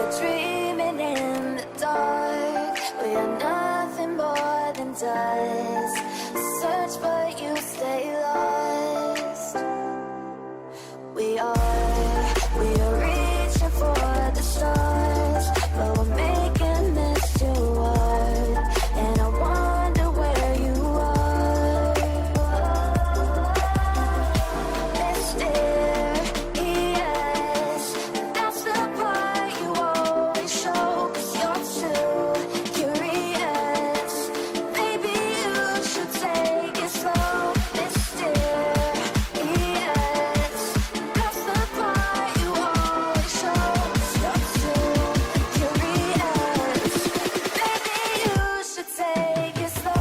are dreaming in the dark. We are nothing more than dust. Search but you stay lost. We are reaching for the stars, but we're making this too hard. And I wonder where you are. Mysterious, that's the part you always show. 'Cause you're too curious. Maybe you should take it slow. Mysterious, that's the part you always show. 'Cause you're too curious. Maybe you should take it slow.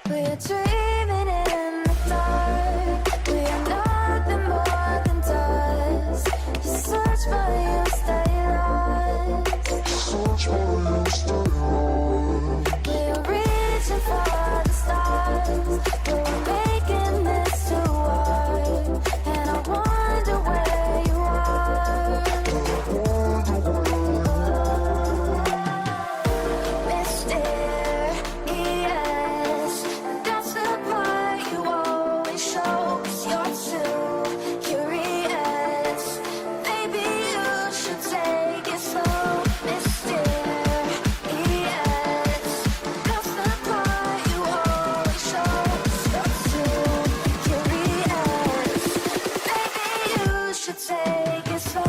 We're dreaming in the dark. We are nothing more than dust. You search but you stay lost. We're reaching for the stars, but we're making this too hard. And I wonder where you are. Mysterious, that's the part you always show. 'Cause you're too curious. Maybe you should take it slow. Mysterious, that's the part you always show. 'Cause you're too curious. Maybe you should take it slow.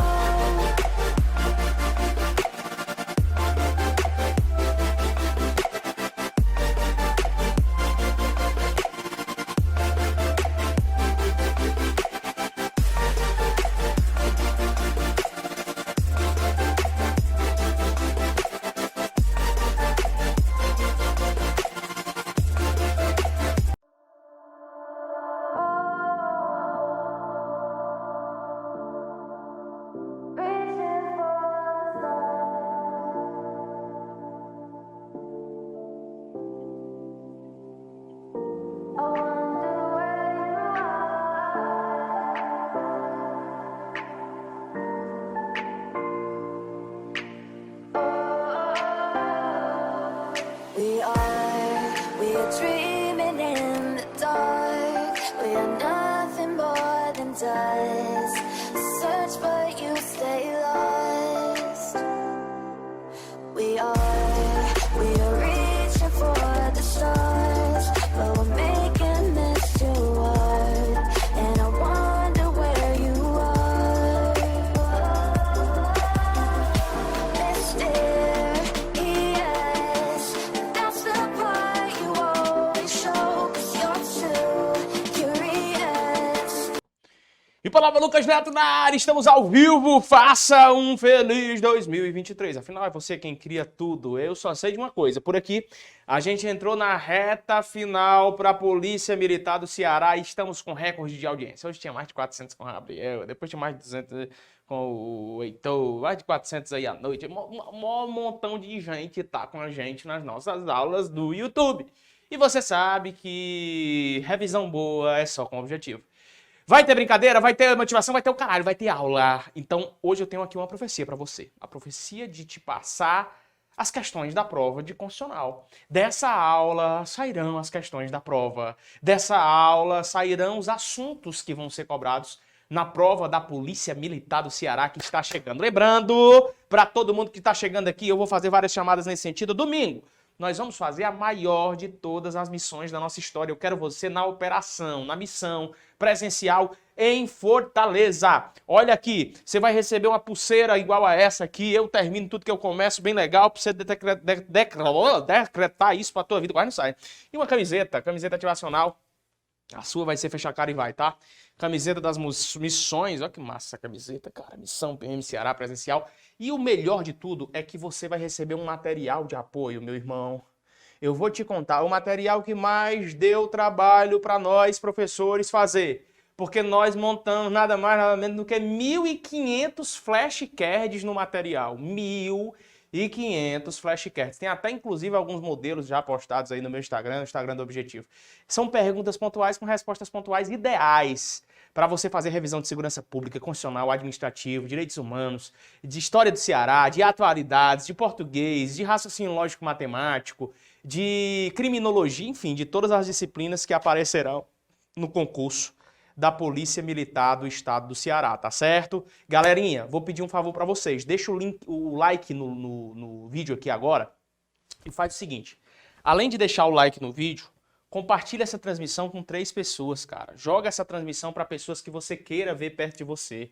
We are dreaming in the dark. We are nothing more than dust. Search but you stay lost. We are reaching for the stars, but we're making this too hard. And I wonder where you are. Mysterious, that's the part you always show. 'Cause you're too curious. E palavra Lucas Neto na área, estamos ao vivo, faça um feliz 2023. Afinal, é você quem cria tudo. Eu só sei de uma coisa, por aqui a gente entrou na reta final para a Polícia Militar do Ceará e estamos com recorde de audiência. Hoje tinha mais de 400 com o Gabriel, depois tinha mais de 200 com o Heitor, mais de 400 aí à noite. Um montão de gente tá com a gente nas nossas aulas do YouTube. E você sabe que revisão boa é só com objetivo. Vai ter brincadeira, vai ter motivação, vai ter o caralho, vai ter aula. Então, hoje eu tenho aqui uma profecia pra você. A profecia de te passar as questões da prova de constitucional. Dessa aula sairão as questões da prova. Dessa aula sairão os assuntos que vão ser cobrados na prova da Polícia Militar do Ceará que está chegando. Lembrando, para todo mundo que está chegando aqui, eu vou fazer várias chamadas nesse sentido. Domingo, nós vamos fazer a maior de todas as missões da nossa história. Eu quero você na operação, na missão presencial em Fortaleza. Olha aqui, você vai receber uma pulseira igual a essa aqui. Eu termino tudo que eu começo, bem legal, para você decretar isso para tua vida. Quase não sai. E uma camiseta ativacional. A sua vai ser fechar a cara e vai, tá? Camiseta das missões. Olha que massa essa camiseta, cara. Missão PM Ceará presencial. E o melhor de tudo é que você vai receber um material de apoio, meu irmão. Eu vou te contar o material que mais deu trabalho para nós, professores, fazer. Porque nós montamos nada mais, nada menos do que 1.500 flashcards no material. 1.500 flashcards. Tem até, inclusive, alguns modelos já postados aí no meu Instagram, no Instagram do Objetivo. São perguntas pontuais com respostas pontuais ideais para você fazer revisão de segurança pública, constitucional, administrativo, direitos humanos, de história do Ceará, de atualidades, de português, de raciocínio lógico-matemático, de criminologia, enfim, de todas as disciplinas que aparecerão no concurso da Polícia Militar do Estado do Ceará, tá certo? Galerinha, vou pedir um favor para vocês. Deixa o like no vídeo aqui agora e faz o seguinte. Além de deixar o like no vídeo, compartilha essa transmissão com 3 pessoas, cara. Joga essa transmissão para pessoas que você queira ver perto de você.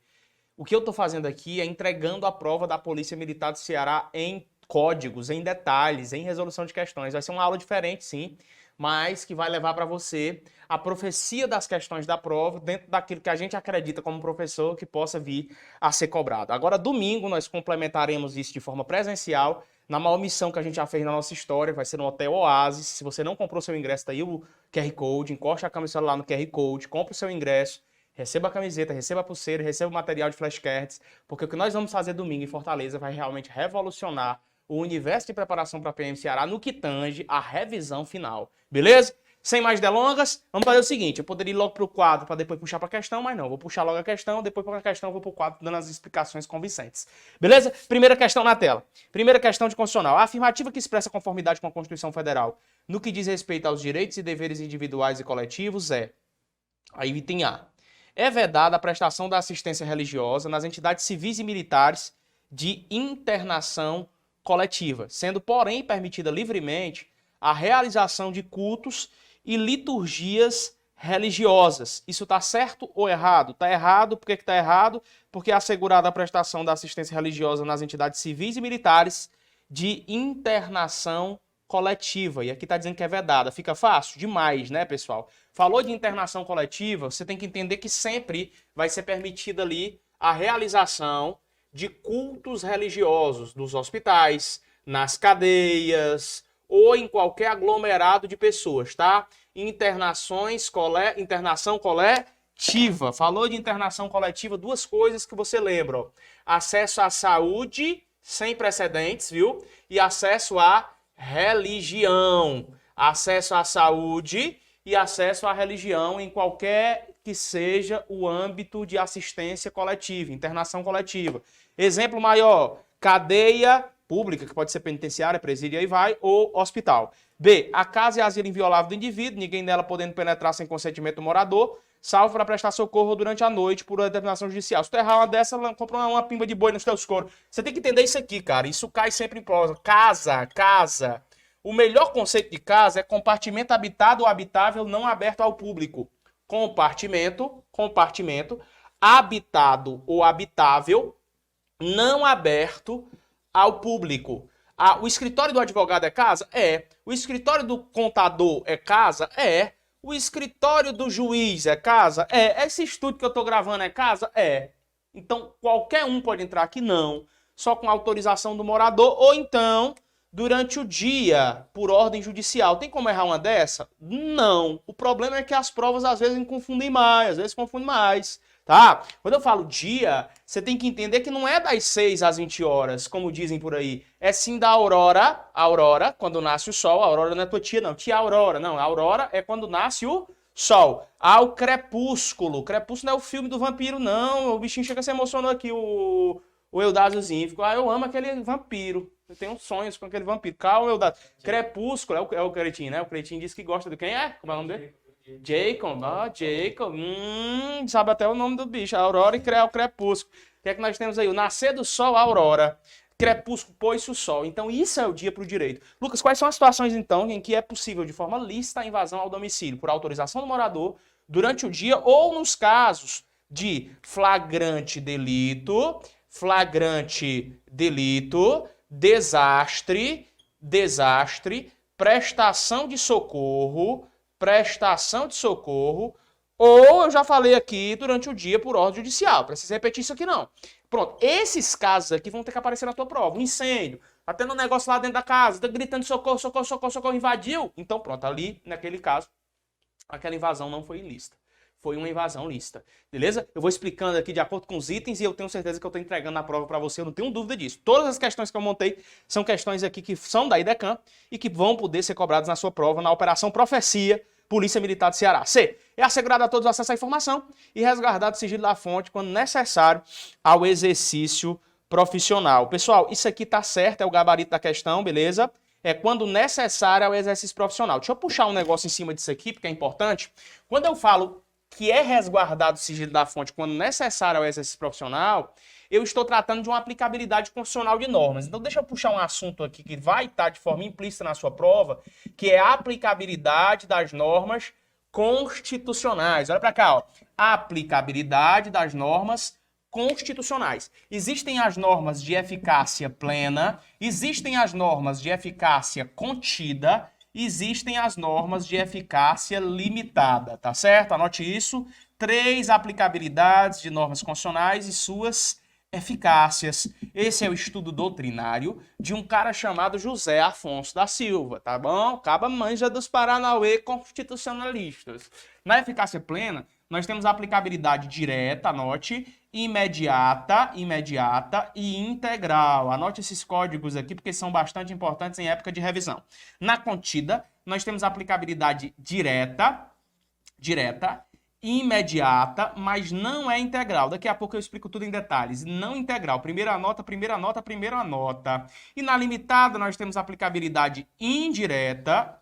O que eu tô fazendo aqui é entregando a prova da Polícia Militar do Ceará em códigos, em detalhes, em resolução de questões. Vai ser uma aula diferente, sim, mas que vai levar para você a profecia das questões da prova dentro daquilo que a gente acredita como professor que possa vir a ser cobrado. Agora, domingo, nós complementaremos isso de forma presencial, na maior missão que a gente já fez na nossa história, vai ser no Hotel Oasis. Se você não comprou seu ingresso, tá aí o QR Code, encoste a câmera do celular no QR Code, compre o seu ingresso, receba a camiseta, receba a pulseira, receba o material de flashcards, porque o que nós vamos fazer domingo em Fortaleza vai realmente revolucionar o universo de preparação para a PM Ceará no que tange a revisão final. Beleza? Sem mais delongas, vamos fazer o seguinte, eu poderia ir logo para o quadro para depois puxar para a questão, mas não, vou puxar logo a questão, depois para a questão eu vou para o quadro dando as explicações convincentes. Beleza? Primeira questão na tela. Primeira questão de constitucional. A afirmativa que expressa conformidade com a Constituição Federal no que diz respeito aos direitos e deveres individuais e coletivos é, aí item A, é vedada a prestação da assistência religiosa nas entidades civis e militares de internação coletiva, sendo, porém, permitida livremente a realização de cultos e liturgias religiosas. Isso está certo ou errado? Está errado. Por que está errado? Porque é assegurada a prestação da assistência religiosa nas entidades civis e militares de internação coletiva. E aqui está dizendo que é vedada. Fica fácil? Demais, né, pessoal? Falou de internação coletiva, você tem que entender que sempre vai ser permitida ali a realização de cultos religiosos nos hospitais, nas cadeias ou em qualquer aglomerado de pessoas, tá? Internação coletiva. Falou de internação coletiva, 2 coisas que você lembra, ó. Acesso à saúde sem precedentes, viu? E acesso à religião. Acesso à saúde e acesso à religião em qualquer que seja o âmbito de assistência coletiva, internação coletiva. Exemplo maior, cadeia pública, que pode ser penitenciária, presídio, aí vai, ou hospital. B, a casa e asilo inviolável do indivíduo, ninguém nela podendo penetrar sem consentimento do morador, salvo para prestar socorro durante a noite por determinação judicial. Se tu errar uma dessa, compra uma pimba de boi nos teus coros. Você tem que entender isso aqui, cara. Isso cai sempre em prova. Casa. O melhor conceito de casa é compartimento habitado ou habitável não aberto ao público. Compartimento, habitado ou habitável não aberto ao público. O escritório do advogado é casa? É. O escritório do contador é casa? É. O escritório do juiz é casa? É. Esse estúdio que eu estou gravando é casa? É. Então, qualquer um pode entrar aqui? Não. Só com autorização do morador ou então durante o dia, por ordem judicial. Tem como errar uma dessa? Não. O problema é que as provas às vezes confundem mais, tá? Quando eu falo dia, você tem que entender que não é das 6 às 20 horas, como dizem por aí. É sim da aurora, quando nasce o sol. A aurora não é tua tia, não. Tia Aurora, não. A aurora é quando nasce o sol. Ao crepúsculo. Crepúsculo não é o filme do vampiro, não. O bichinho chega, se emocionou aqui, o Eudásiozinho. Ficou, eu amo aquele vampiro. Eu tenho sonhos com aquele vampiro. Calma, Eudásio. Crepúsculo, é o Cretinho, né? O Cretinho disse que gosta de quem é? Como é o nome dele? Jacob. Jacob. Sabe até o nome do bicho. A aurora e o crepúsculo. O que é que nós temos aí? O nascer do sol, a aurora. Crepúsculo, pôs-se o sol. Então isso é o dia para o direito. Lucas, quais são as situações, então, em que é possível, de forma lícita, a invasão ao domicílio? Por autorização do morador, durante o dia, ou nos casos de flagrante delito, desastre, prestação de socorro, ou eu já falei aqui durante o dia por ordem judicial. Precisa repetir isso aqui não. Pronto, esses casos aqui vão ter que aparecer na tua prova. Um incêndio, Tá tendo um negócio lá dentro da casa, tá gritando socorro, socorro, socorro, socorro, invadiu. Então pronto, ali, naquele caso, aquela invasão não foi ilícita. Foi uma invasão lícita, beleza? Eu vou explicando aqui de acordo com os itens e eu tenho certeza que eu estou entregando na prova para você, eu não tenho dúvida disso. Todas as questões que eu montei são questões aqui que são da IDECAM e que vão poder ser cobradas na sua prova na Operação Profecia, Polícia Militar do Ceará. C. É assegurado a todos o acesso à informação e resguardado o sigilo da fonte quando necessário ao exercício profissional. Pessoal, isso aqui tá certo, é o gabarito da questão, beleza? É quando necessário ao exercício profissional. Deixa eu puxar um negócio em cima disso aqui, porque é importante. Quando eu falo que é resguardado o sigilo da fonte quando necessário ao exercício profissional, eu estou tratando de uma aplicabilidade constitucional de normas. Então deixa eu puxar um assunto aqui que vai estar de forma implícita na sua prova, que é a aplicabilidade das normas constitucionais. Olha para cá, ó. Aplicabilidade das normas constitucionais. Existem as normas de eficácia plena, existem as normas de eficácia contida, existem as normas de eficácia limitada, tá certo? Anote isso. 3 aplicabilidades de normas constitucionais e suas eficácias. Esse é o estudo doutrinário de um cara chamado José Afonso da Silva, tá bom? Caba manja dos Paranauê constitucionalistas. Na eficácia plena, nós temos a aplicabilidade direta, anote, imediata e integral. Anote esses códigos aqui porque são bastante importantes em época de revisão. Na contida, nós temos a aplicabilidade direta, imediata, mas não é integral. Daqui a pouco eu explico tudo em detalhes. Não integral. Primeira nota. E na limitada, nós temos a aplicabilidade indireta,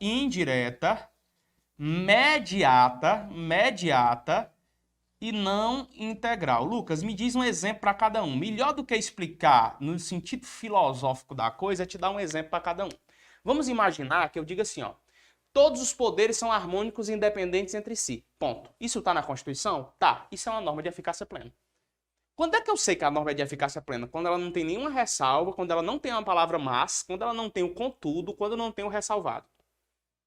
mediata e não integral. Lucas, me diz um exemplo para cada um. Melhor do que explicar no sentido filosófico da coisa é te dar um exemplo para cada um. Vamos imaginar que eu diga assim, ó. Todos os poderes são harmônicos e independentes entre si. Ponto. Isso está na Constituição? Tá. Isso é uma norma de eficácia plena. Quando é que eu sei que a norma é de eficácia plena? Quando ela não tem nenhuma ressalva, quando ela não tem uma palavra mas, quando ela não tem o contudo, quando não tem o ressalvado.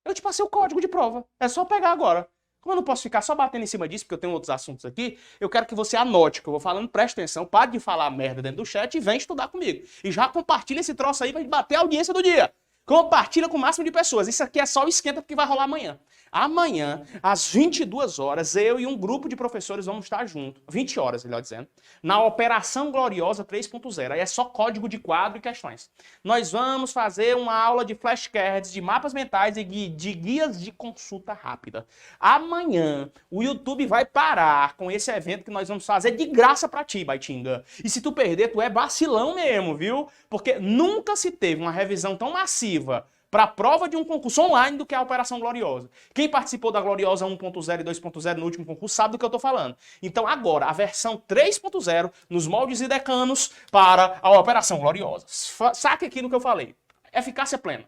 Eu te passei o código de prova. É só pegar agora. Como eu não posso ficar só batendo em cima disso, porque eu tenho outros assuntos aqui, eu quero que você anote o que eu vou falando, preste atenção, pare de falar merda dentro do chat e vem estudar comigo. E já compartilha esse troço aí pra gente bater a audiência do dia. Compartilha com o máximo de pessoas. Isso aqui é só o esquenta porque vai rolar amanhã. Amanhã, às 22 horas, eu e um grupo de professores vamos estar juntos, 20 horas, melhor dizendo, na Operação Gloriosa 3.0. Aí é só código de quadro e questões. Nós vamos fazer uma aula de flashcards, de mapas mentais e de guias de consulta rápida. Amanhã, o YouTube vai parar com esse evento que nós vamos fazer de graça pra ti, Baitinga. E se tu perder, tu é vacilão mesmo, viu? Porque nunca se teve uma revisão tão massiva para a prova de um concurso online do que a Operação Gloriosa. Quem participou da Gloriosa 1.0 e 2.0 no último concurso sabe do que eu estou falando. Então agora, a versão 3.0 nos moldes idecanos para a Operação Gloriosa. Saque aquilo que eu falei. Eficácia plena.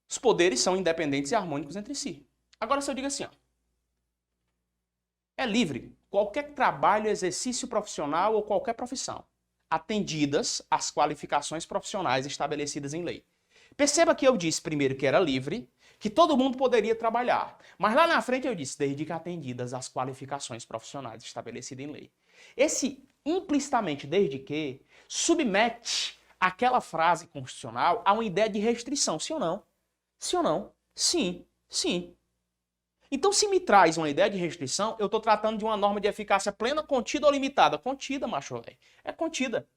Os poderes são independentes e harmônicos entre si. Agora se eu digo assim, ó, é livre qualquer trabalho, exercício profissional ou qualquer profissão, atendidas as qualificações profissionais estabelecidas em lei. Perceba que eu disse primeiro que era livre, que todo mundo poderia trabalhar. Mas lá na frente eu disse, desde que atendidas as qualificações profissionais estabelecidas em lei. Esse implicitamente desde que submete aquela frase constitucional a uma ideia de restrição. Sim ou não? Sim ou não? Sim, sim. Então, se me traz uma ideia de restrição, eu estou tratando de uma norma de eficácia plena, contida ou limitada? Contida, macho velho. É contida.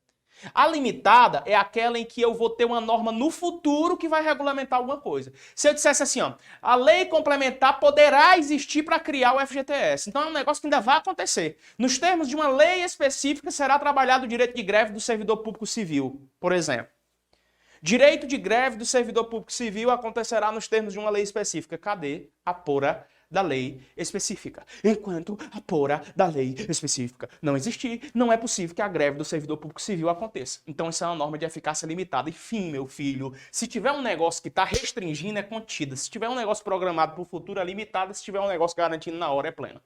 A limitada é aquela em que eu vou ter uma norma no futuro que vai regulamentar alguma coisa. Se eu dissesse assim, ó, a lei complementar poderá existir para criar o FGTS. Então é um negócio que ainda vai acontecer. Nos termos de uma lei específica, será trabalhado o direito de greve do servidor público civil, por exemplo. Direito de greve do servidor público civil acontecerá nos termos de uma lei específica. Cadê a porra da lei específica? Enquanto a porra da lei específica não existir, não é possível que a greve do servidor público civil aconteça. Então isso é uma norma de eficácia limitada. Enfim, meu filho, se tiver um negócio que está restringindo, é contida. Se tiver um negócio programado para o futuro, é limitada. Se tiver um negócio garantindo na hora, é plena.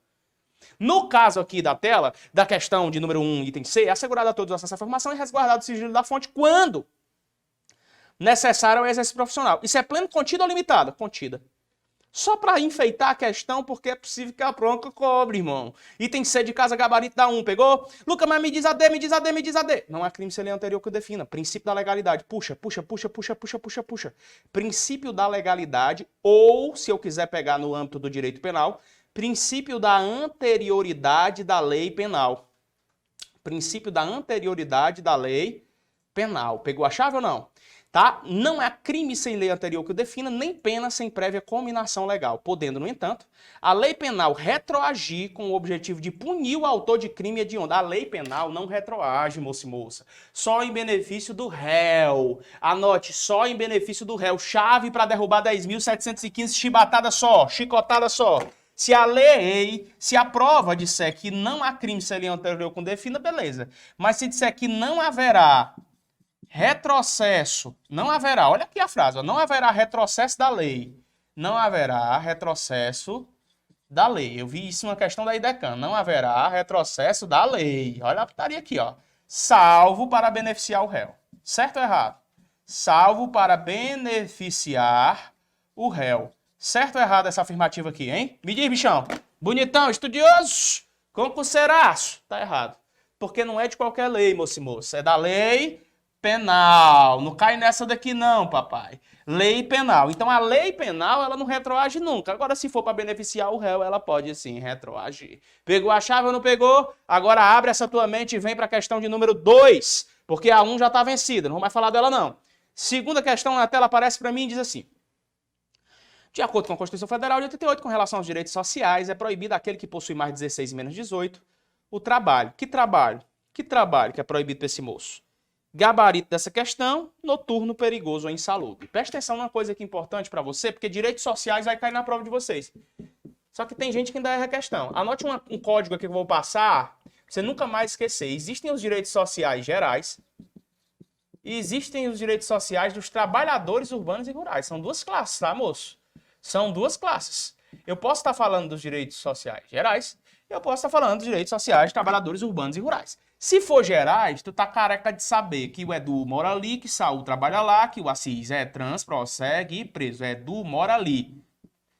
No caso aqui da tela, da questão de número 1, item C, é assegurado a todos o acesso à informação e resguardado o sigilo da fonte quando necessário ao exercício profissional. Isso é pleno, contida ou limitada? Contida. Só para enfeitar a questão, porque é possível que a bronca cobre, irmão. Item C de casa, gabarito da 1, pegou? Lucas, mas me diz a D, me diz a D, me diz a D. Não há crime sem lei anterior que o defina. Princípio da legalidade. Puxa. Princípio da legalidade, ou, se eu quiser pegar no âmbito do direito penal, princípio da anterioridade da lei penal. Princípio da anterioridade da lei penal. Pegou a chave ou não? Tá? Não há crime sem lei anterior que o defina, nem pena sem prévia cominação legal, podendo, no entanto, a lei penal retroagir com o objetivo de punir o autor de crime hediondo. A lei penal não retroage, moço e moça, só em benefício do réu. Anote, só em benefício do réu. Chave para derrubar 10.715, chibatada só, chicotada só. Se a lei, se a prova disser que não há crime sem lei anterior que defina, beleza. Mas se disser que não haverá retrocesso, não haverá, olha aqui a frase, ó, não haverá retrocesso da lei. Não haverá retrocesso da lei. Eu vi isso numa questão da IDECAN. Não haverá retrocesso da lei. Olha a putaria aqui, ó. Salvo para beneficiar o réu. Certo ou errado? Salvo para beneficiar o réu. Certo ou errado essa afirmativa aqui, hein? Me diz, bichão. Bonitão, estudioso, concurseiraço. Tá errado. Porque não é de qualquer lei, moço e moça. É da lei penal. Não cai nessa daqui não, papai. Lei penal. Então a lei penal, ela não retroage nunca. Agora, se for para beneficiar o réu, ela pode sim retroagir. Pegou a chave ou não pegou? Agora abre essa tua mente e vem para a questão de número 2, porque a 1 já está vencida. Não vou mais falar dela não. Segunda questão na tela aparece para mim e diz assim: de acordo com a Constituição Federal de 88, com relação aos direitos sociais, é proibido aquele que possui mais de 16 e menos de 18 o trabalho. Que trabalho? Que trabalho que é proibido para esse moço? Gabarito dessa questão, noturno, perigoso ou insalubre. Presta atenção numa coisa aqui importante para você, porque direitos sociais vai cair na prova de vocês. Só que tem gente que ainda erra a questão. Anote um código aqui que eu vou passar, pra você nunca mais esquecer. Existem os direitos sociais gerais e existem os direitos sociais dos trabalhadores urbanos e rurais. São duas classes, tá, moço? São duas classes. Eu posso estar falando dos direitos sociais gerais, eu posso estar falando dos direitos sociais de trabalhadores urbanos e rurais. Se for gerais, tu tá careca de saber que o Edu mora ali, que Saul trabalha lá, que o Assis é trans, prossegue e preso. Edu mora ali.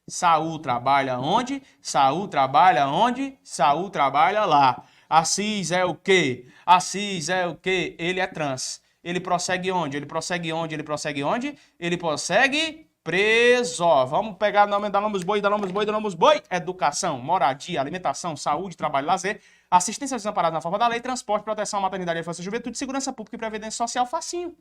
Saul trabalha onde? Saul trabalha onde? Saul trabalha lá. Assis é o quê? Assis é o quê? Ele é trans. Ele prossegue onde? Ele prossegue onde? Ele prossegue onde? Ele prossegue preso. Vamos pegar nome, dar nomes boi, dar nomes boi, dar nomes boi. Educação, moradia, alimentação, saúde, trabalho, lazer, assistência aos desamparados na forma da lei, transporte, proteção, maternidade, infância, juventude, segurança pública e previdência social, facinho.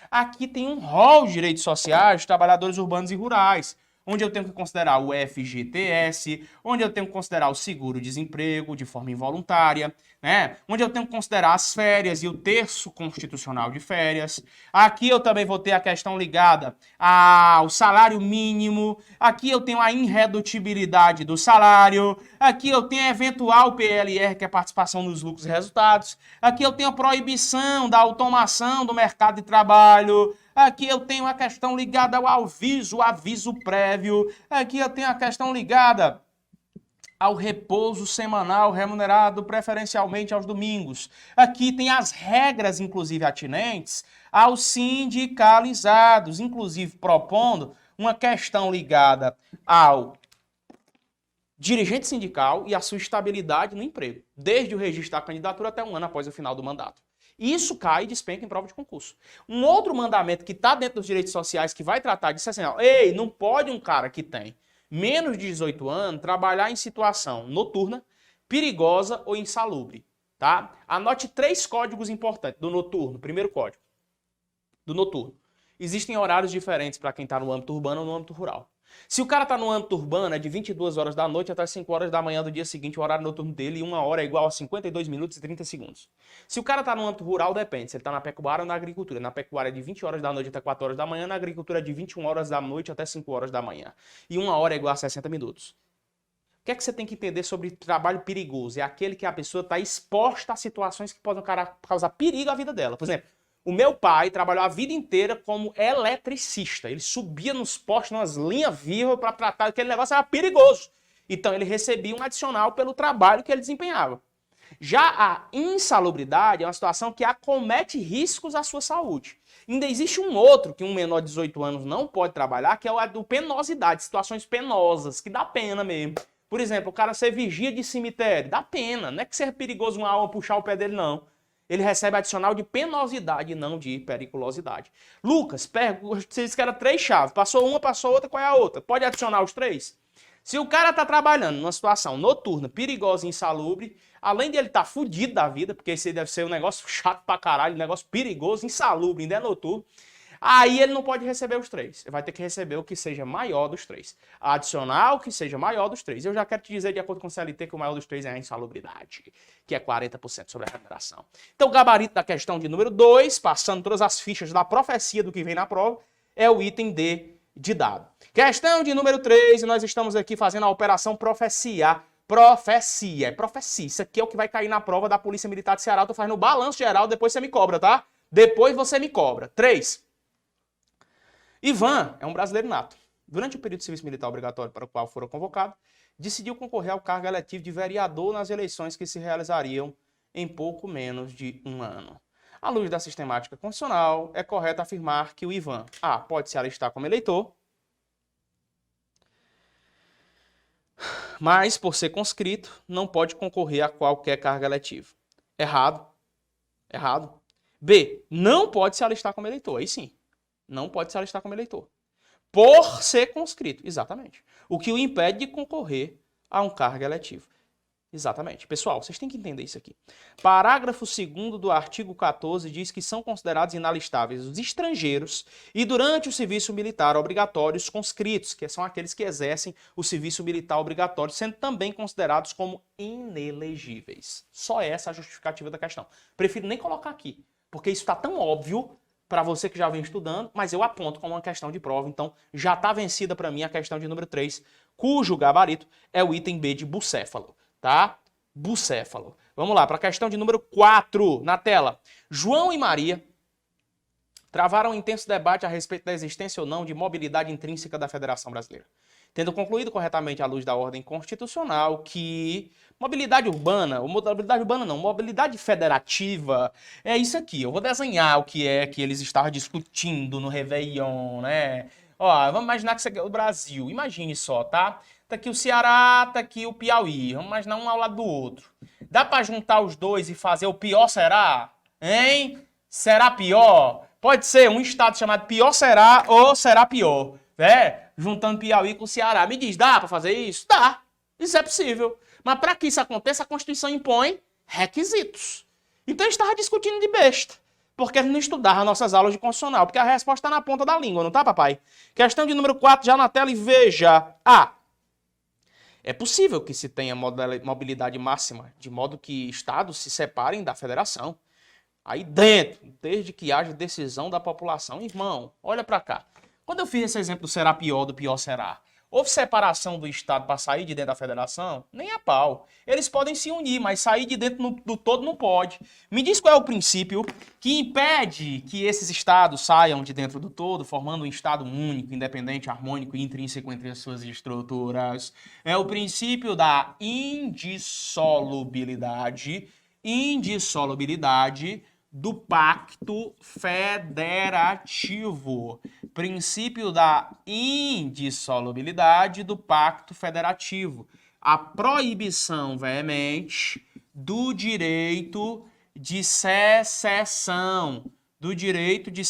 Aqui tem um rol de direitos sociais de trabalhadores urbanos e rurais, onde eu tenho que considerar o FGTS, onde eu tenho que considerar o seguro-desemprego de forma involuntária, né? Onde eu tenho que considerar as férias e o terço constitucional de férias. Aqui eu também vou ter a questão ligada ao salário mínimo. Aqui eu tenho a irredutibilidade do salário. Aqui eu tenho a eventual PLR, que é participação nos lucros e resultados. Aqui eu tenho a proibição da automação do mercado de trabalho. Aqui eu tenho a questão ligada ao aviso prévio. Aqui eu tenho a questão ligada ao repouso semanal remunerado preferencialmente aos domingos. Aqui tem as regras, inclusive, atinentes aos sindicalizados, inclusive propondo uma questão ligada ao dirigente sindical e a sua estabilidade no emprego, desde o registro da candidatura até um ano após o final do mandato. Isso cai e despenca em prova de concurso. Um outro mandamento que está dentro dos direitos sociais que vai tratar disso é assim, ó, ei, não pode um cara que tem menos de 18 anos trabalhar em situação noturna, perigosa ou insalubre, tá? Anote 3 códigos importantes do noturno. Primeiro código do noturno. Existem horários diferentes para quem está no âmbito urbano ou no âmbito rural. Se o cara está no âmbito urbano, é de 22 horas da noite até 5 horas da manhã do dia seguinte, o horário noturno dele, e 1 hora é igual a 52 minutos e 30 segundos. Se o cara está no âmbito rural, depende. Se ele está na pecuária ou na agricultura. Na pecuária é de 20 horas da noite até 4 horas da manhã, na agricultura é de 21 horas da noite até 5 horas da manhã. E 1 hora é igual a 60 minutos. O que é que você tem que entender sobre trabalho perigoso? É aquele que a pessoa está exposta a situações que podem causar perigo à vida dela. Por exemplo, o meu pai trabalhou a vida inteira como eletricista. Ele subia nos postes, nas linhas vivas para tratar aquele negócio, era perigoso. Então ele recebia um adicional pelo trabalho que ele desempenhava. Já a insalubridade é uma situação que acomete riscos à sua saúde. Ainda existe um outro que um menor de 18 anos não pode trabalhar, que é o do penosidade, situações penosas, que dá pena mesmo. Por exemplo, o cara ser vigia de cemitério, dá pena. Não é que seja perigoso uma alma puxar o pé dele, não. Ele recebe adicional de penosidade, não de periculosidade. Lucas, você disse que era 3 chaves. Passou uma, passou outra, qual é a outra? Pode adicionar os 3? Se o cara tá trabalhando numa situação noturna, perigosa e insalubre, além de ele estar fudido da vida, porque esse deve ser um negócio chato pra caralho, um negócio perigoso, insalubre, ainda é noturno, aí ele não pode receber os 3. Ele vai ter que receber o que seja maior dos 3. Adicional que seja maior dos 3. Eu já quero te dizer, de acordo com o CLT, que o maior dos 3 é a insalubridade, que é 40% sobre a remuneração. Então, o gabarito da questão de número 2, passando todas as fichas da profecia do que vem na prova, é o item D de dado. Questão de número 3, e nós estamos aqui fazendo a operação profecia. Profecia, é profecia. Isso aqui é o que vai cair na prova da Polícia Militar de Ceará. Eu tô fazendo o balanço geral, depois você me cobra, tá? Depois você me cobra. 3. Ivan é um brasileiro nato. Durante o período de serviço militar obrigatório para o qual foram convocados, decidiu concorrer ao cargo eletivo de vereador nas eleições que se realizariam em pouco menos de um ano. À luz da sistemática constitucional, é correto afirmar que o Ivan A. pode se alistar como eleitor, mas, por ser conscrito, não pode concorrer a qualquer cargo eletivo. Errado. Errado. B. Não pode se alistar como eleitor. Aí sim. Não pode se alistar como eleitor. Por ser conscrito. Exatamente. O que o impede de concorrer a um cargo eletivo. Exatamente. Pessoal, vocês têm que entender isso aqui. Parágrafo 2º do artigo 14 diz que são considerados inalistáveis os estrangeiros e durante o serviço militar obrigatório os conscritos, que são aqueles que exercem o serviço militar obrigatório, sendo também considerados como inelegíveis. Só essa a justificativa da questão. Prefiro nem colocar aqui, porque isso está tão óbvio para você que já vem estudando, mas eu aponto como uma questão de prova, então já está vencida para mim a questão de número 3, cujo gabarito é o item B de bucéfalo. Tá? Bucéfalo. Vamos lá, para a questão de número 4 na tela. João e Maria travaram um intenso debate a respeito da existência ou não de mobilidade intrínseca da Federação Brasileira. Tendo concluído corretamente à luz da ordem constitucional que mobilidade urbana não, mobilidade federativa é isso aqui. Eu vou desenhar o que é que eles estavam discutindo no Réveillon, né? Ó, vamos imaginar que isso aqui é o Brasil. Imagine só, tá? Tá aqui o Ceará, tá aqui o Piauí. Vamos imaginar um ao lado do outro. Dá pra juntar os dois e fazer o pior será? Hein? Será pior? Pode ser um estado chamado Pior Será ou Será Pior. Juntando Piauí com o Ceará. Me diz, dá pra fazer isso? Dá. Isso é possível. Mas para que isso aconteça, a Constituição impõe requisitos. Então a gente estava discutindo de besta. Porque a gente não estudava nossas aulas de constitucional. Porque a resposta está na ponta da língua, não tá, papai? Questão de número 4, já na tela, e veja. A. É possível que se tenha mobilidade máxima, de modo que estados se separem da federação. Aí dentro, desde que haja decisão da população. Irmão, olha para cá. Quando eu fiz esse exemplo do será pior, do pior será, houve separação do estado para sair de dentro da federação? Nem a pau. Eles podem se unir, mas sair de dentro do todo não pode. Me diz qual é o princípio que impede que esses estados saiam de dentro do todo, formando um estado único, independente, harmônico e intrínseco entre as suas estruturas. É o princípio da indissolubilidade do pacto federativo. Princípio da indissolubilidade do pacto federativo. A proibição veemente do direito de secessão. Do direito de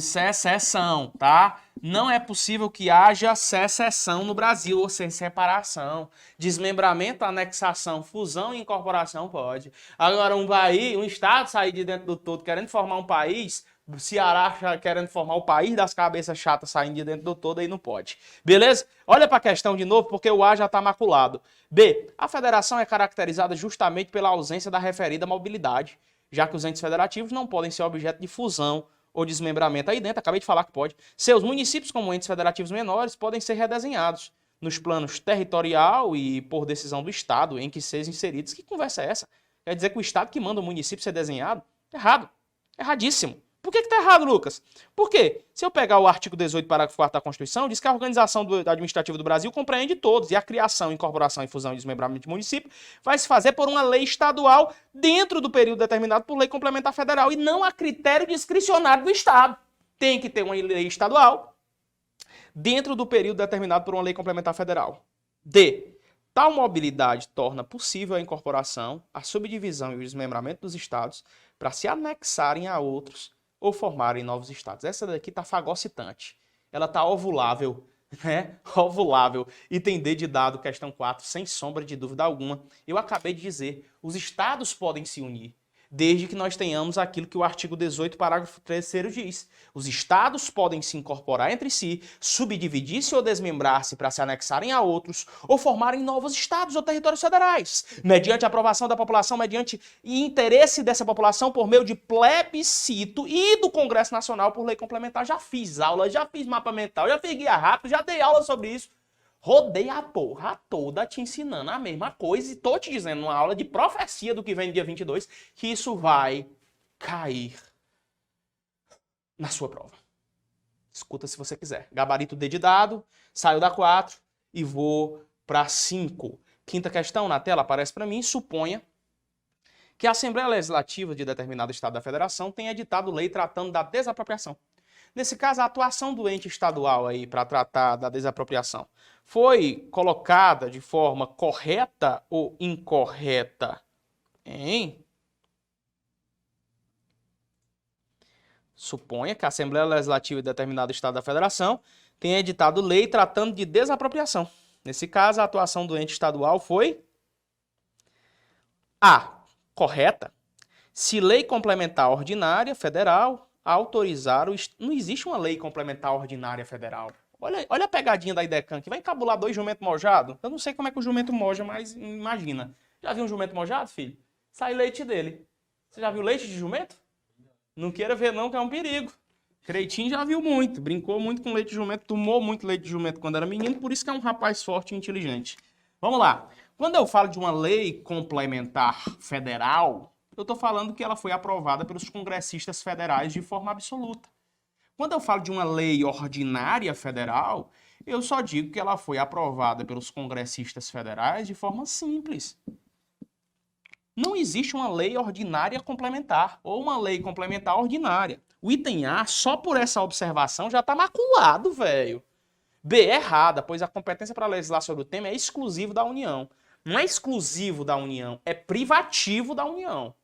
secessão, tá? Não é possível que haja secessão no Brasil, ou seja, separação. Desmembramento, anexação, fusão e incorporação pode. Agora, um estado sair de dentro do todo querendo formar um país, o Ceará querendo formar o país das cabeças chatas saindo de dentro do todo, aí não pode. Beleza? Olha para a questão de novo, porque o A já está maculado. B. A federação é caracterizada justamente pela ausência da referida mobilidade, já que os entes federativos não podem ser objeto de fusão ou desmembramento aí dentro, acabei de falar que pode. Seus municípios, como entes federativos menores, podem ser redesenhados nos planos territorial e por decisão do Estado em que sejam inseridos. Que conversa é essa? Quer dizer que o Estado que manda o município ser desenhado? Errado. Erradíssimo. Por que tá errado, Lucas? Por quê? Se eu pegar o artigo 18, parágrafo 4º da Constituição, diz que a organização administrativa do Brasil compreende todos, e a criação, incorporação, infusão e desmembramento de município vai se fazer por uma lei estadual dentro do período determinado por lei complementar federal, e não a critério discricionário do Estado. Tem que ter uma lei estadual dentro do período determinado por uma lei complementar federal. D. Tal mobilidade torna possível a incorporação, a subdivisão e o desmembramento dos estados para se anexarem a outros ou formarem novos estados. Essa daqui tá fagocitante. Ela tá ovulável, né? Ovulável. Item D de dado, questão 4, sem sombra de dúvida alguma. Eu acabei de dizer, os estados podem se unir, desde que nós tenhamos aquilo que o artigo 18, parágrafo 3º diz. Os estados podem se incorporar entre si, subdividir-se ou desmembrar-se para se anexarem a outros, ou formarem novos estados ou territórios federais, mediante a aprovação da população, mediante interesse dessa população por meio de plebiscito e do Congresso Nacional por lei complementar. Já fiz aula, já fiz mapa mental, já fiz guia rápido, já dei aula sobre isso. Rodei a porra toda te ensinando a mesma coisa e tô te dizendo numa aula de profecia do que vem no dia 22 que isso vai cair na sua prova. Escuta se você quiser. Gabarito D de dado, saio da 4 e vou para 5. Quinta questão na tela aparece para mim. Suponha que a Assembleia Legislativa de determinado Estado da Federação tenha editado lei tratando da desapropriação. Nesse caso, a atuação do ente estadual aí para tratar da desapropriação foi colocada de forma correta ou incorreta? Hein? Suponha que a Assembleia Legislativa de determinado Estado da Federação tenha editado lei tratando de desapropriação. Nesse caso, a atuação do ente estadual foi A. Correta. Se lei complementar ordinária federal autorizar o... Não existe uma lei complementar ordinária federal. Olha a pegadinha da IDECAN, que vai encabular 2 jumentos mojados. Eu não sei como é que o jumento moja, mas imagina. Já viu um jumento mojado, filho? Sai leite dele. Você já viu leite de jumento? Não queira ver não, que é um perigo. Creitinho já viu muito, brincou muito com leite de jumento, tomou muito leite de jumento quando era menino, por isso que é um rapaz forte e inteligente. Vamos lá. Quando eu falo de uma lei complementar federal, eu estou falando que ela foi aprovada pelos congressistas federais de forma absoluta. Quando eu falo de uma lei ordinária federal, eu só digo que ela foi aprovada pelos congressistas federais de forma simples. Não existe uma lei ordinária complementar ou uma lei complementar ordinária. O item A, só por essa observação, já está maculado, velho. B, errada, pois a competência para legislar sobre o tema é exclusivo da União. Não é exclusivo da União, é privativo da União.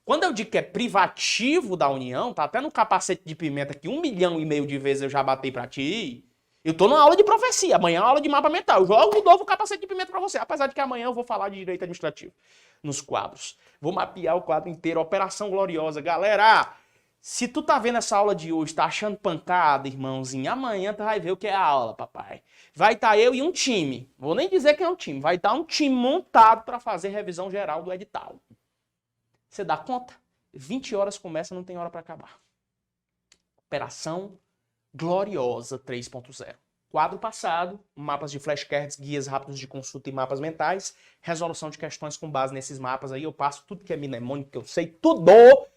Quando eu digo que é privativo da União, tá até no capacete de pimenta que 1,5 milhão de vezes eu já batei pra ti. Eu tô numa aula de profecia, amanhã é uma aula de mapa mental. Eu jogo o novo capacete de pimenta pra você, apesar de que amanhã eu vou falar de direito administrativo nos quadros. Vou mapear o quadro inteiro, Operação Gloriosa. Galera, se tu tá vendo essa aula de hoje, tá achando pancada, irmãozinho, amanhã tu vai ver o que é a aula, papai. Vai estar eu e um time, vou nem dizer que é um time, vai estar um time montado pra fazer revisão geral do edital. Você dá conta? 20 horas começa, não tem hora para acabar. Operação Gloriosa 3.0. Quadro passado, mapas de flashcards, guias rápidos de consulta e mapas mentais, resolução de questões com base nesses mapas aí, eu passo tudo que é mnemônico, que eu sei, tudo!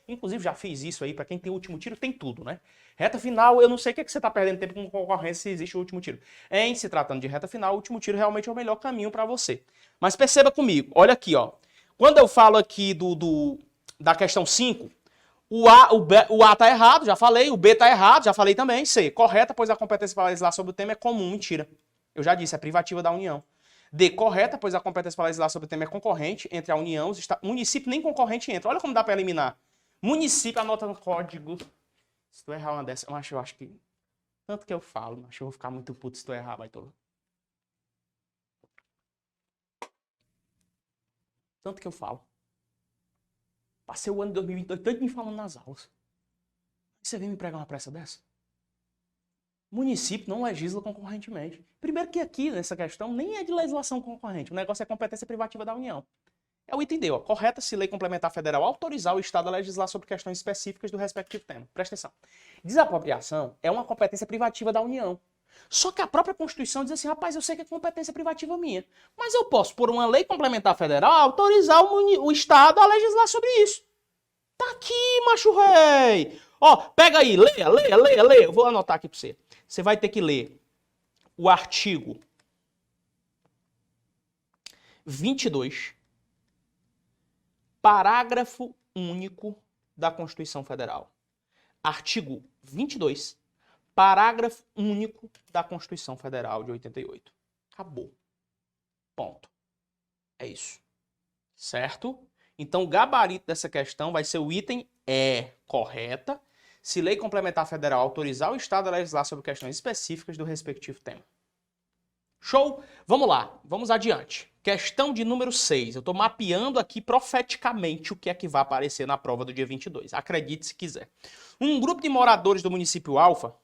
Inclusive já fiz isso aí, para quem tem o último tiro, tem tudo, né? Reta final, eu não sei o que, é que você tá perdendo tempo com concorrência se existe o último tiro. Em se tratando de reta final, o último tiro realmente é o melhor caminho para você. Mas perceba comigo, olha aqui, ó. Quando eu falo aqui da questão 5, o A tá errado, já falei. O B tá errado, já falei também. C, correta, pois a competência para legislar sobre o tema é comum. Mentira. Eu já disse, é privativa da União. D, correta, pois a competência para legislar sobre o tema é concorrente entre a União, município nem concorrente entra. Olha como dá para eliminar. Município, anota no código. Se tu errar uma dessa, eu acho que... Tanto que eu falo, acho que eu vou ficar muito puto se tu errar, baitola. Tanto que eu falo. Passei o ano de 2022 tanto me falando nas aulas. Você vem me pregar uma pressa dessa? Município não legisla concorrentemente. Primeiro que aqui, nessa questão, nem é de legislação concorrente. O negócio é competência privativa da União. É o item D, ó. Correta se lei complementar federal autorizar o Estado a legislar sobre questões específicas do respectivo tema. Presta atenção. Desapropriação é uma competência privativa da União. Só que a própria Constituição diz assim, rapaz, eu sei que é competência privativa minha, mas eu posso, por uma lei complementar federal, autorizar o Estado a legislar sobre isso. Tá aqui, macho rei! Ó, pega aí, leia. Eu vou anotar aqui para você. Você vai ter que ler o artigo 22, parágrafo único da Constituição Federal. Artigo 22, parágrafo único da Constituição Federal de 88. Acabou. Ponto. É isso. Certo? Então, o gabarito dessa questão vai ser o item E, correta, se lei complementar federal autorizar o Estado a legislar sobre questões específicas do respectivo tema. Show? Vamos lá, vamos adiante. Questão de número 6. Eu estou mapeando aqui profeticamente o que é que vai aparecer na prova do dia 22. Acredite se quiser. Um grupo de moradores do município Alfa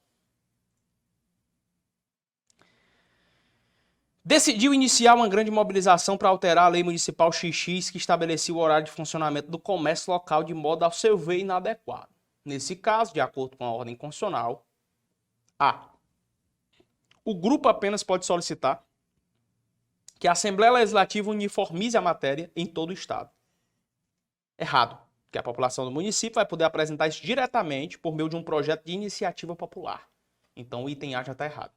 decidiu iniciar uma grande mobilização para alterar a lei municipal XX que estabelecia o horário de funcionamento do comércio local de modo ao seu ver inadequado. Nesse caso, de acordo com a ordem constitucional, A. O grupo apenas pode solicitar que a Assembleia Legislativa uniformize a matéria em todo o Estado. Errado, porque a população do município vai poder apresentar isso diretamente por meio de um projeto de iniciativa popular. Então o item A já está errado.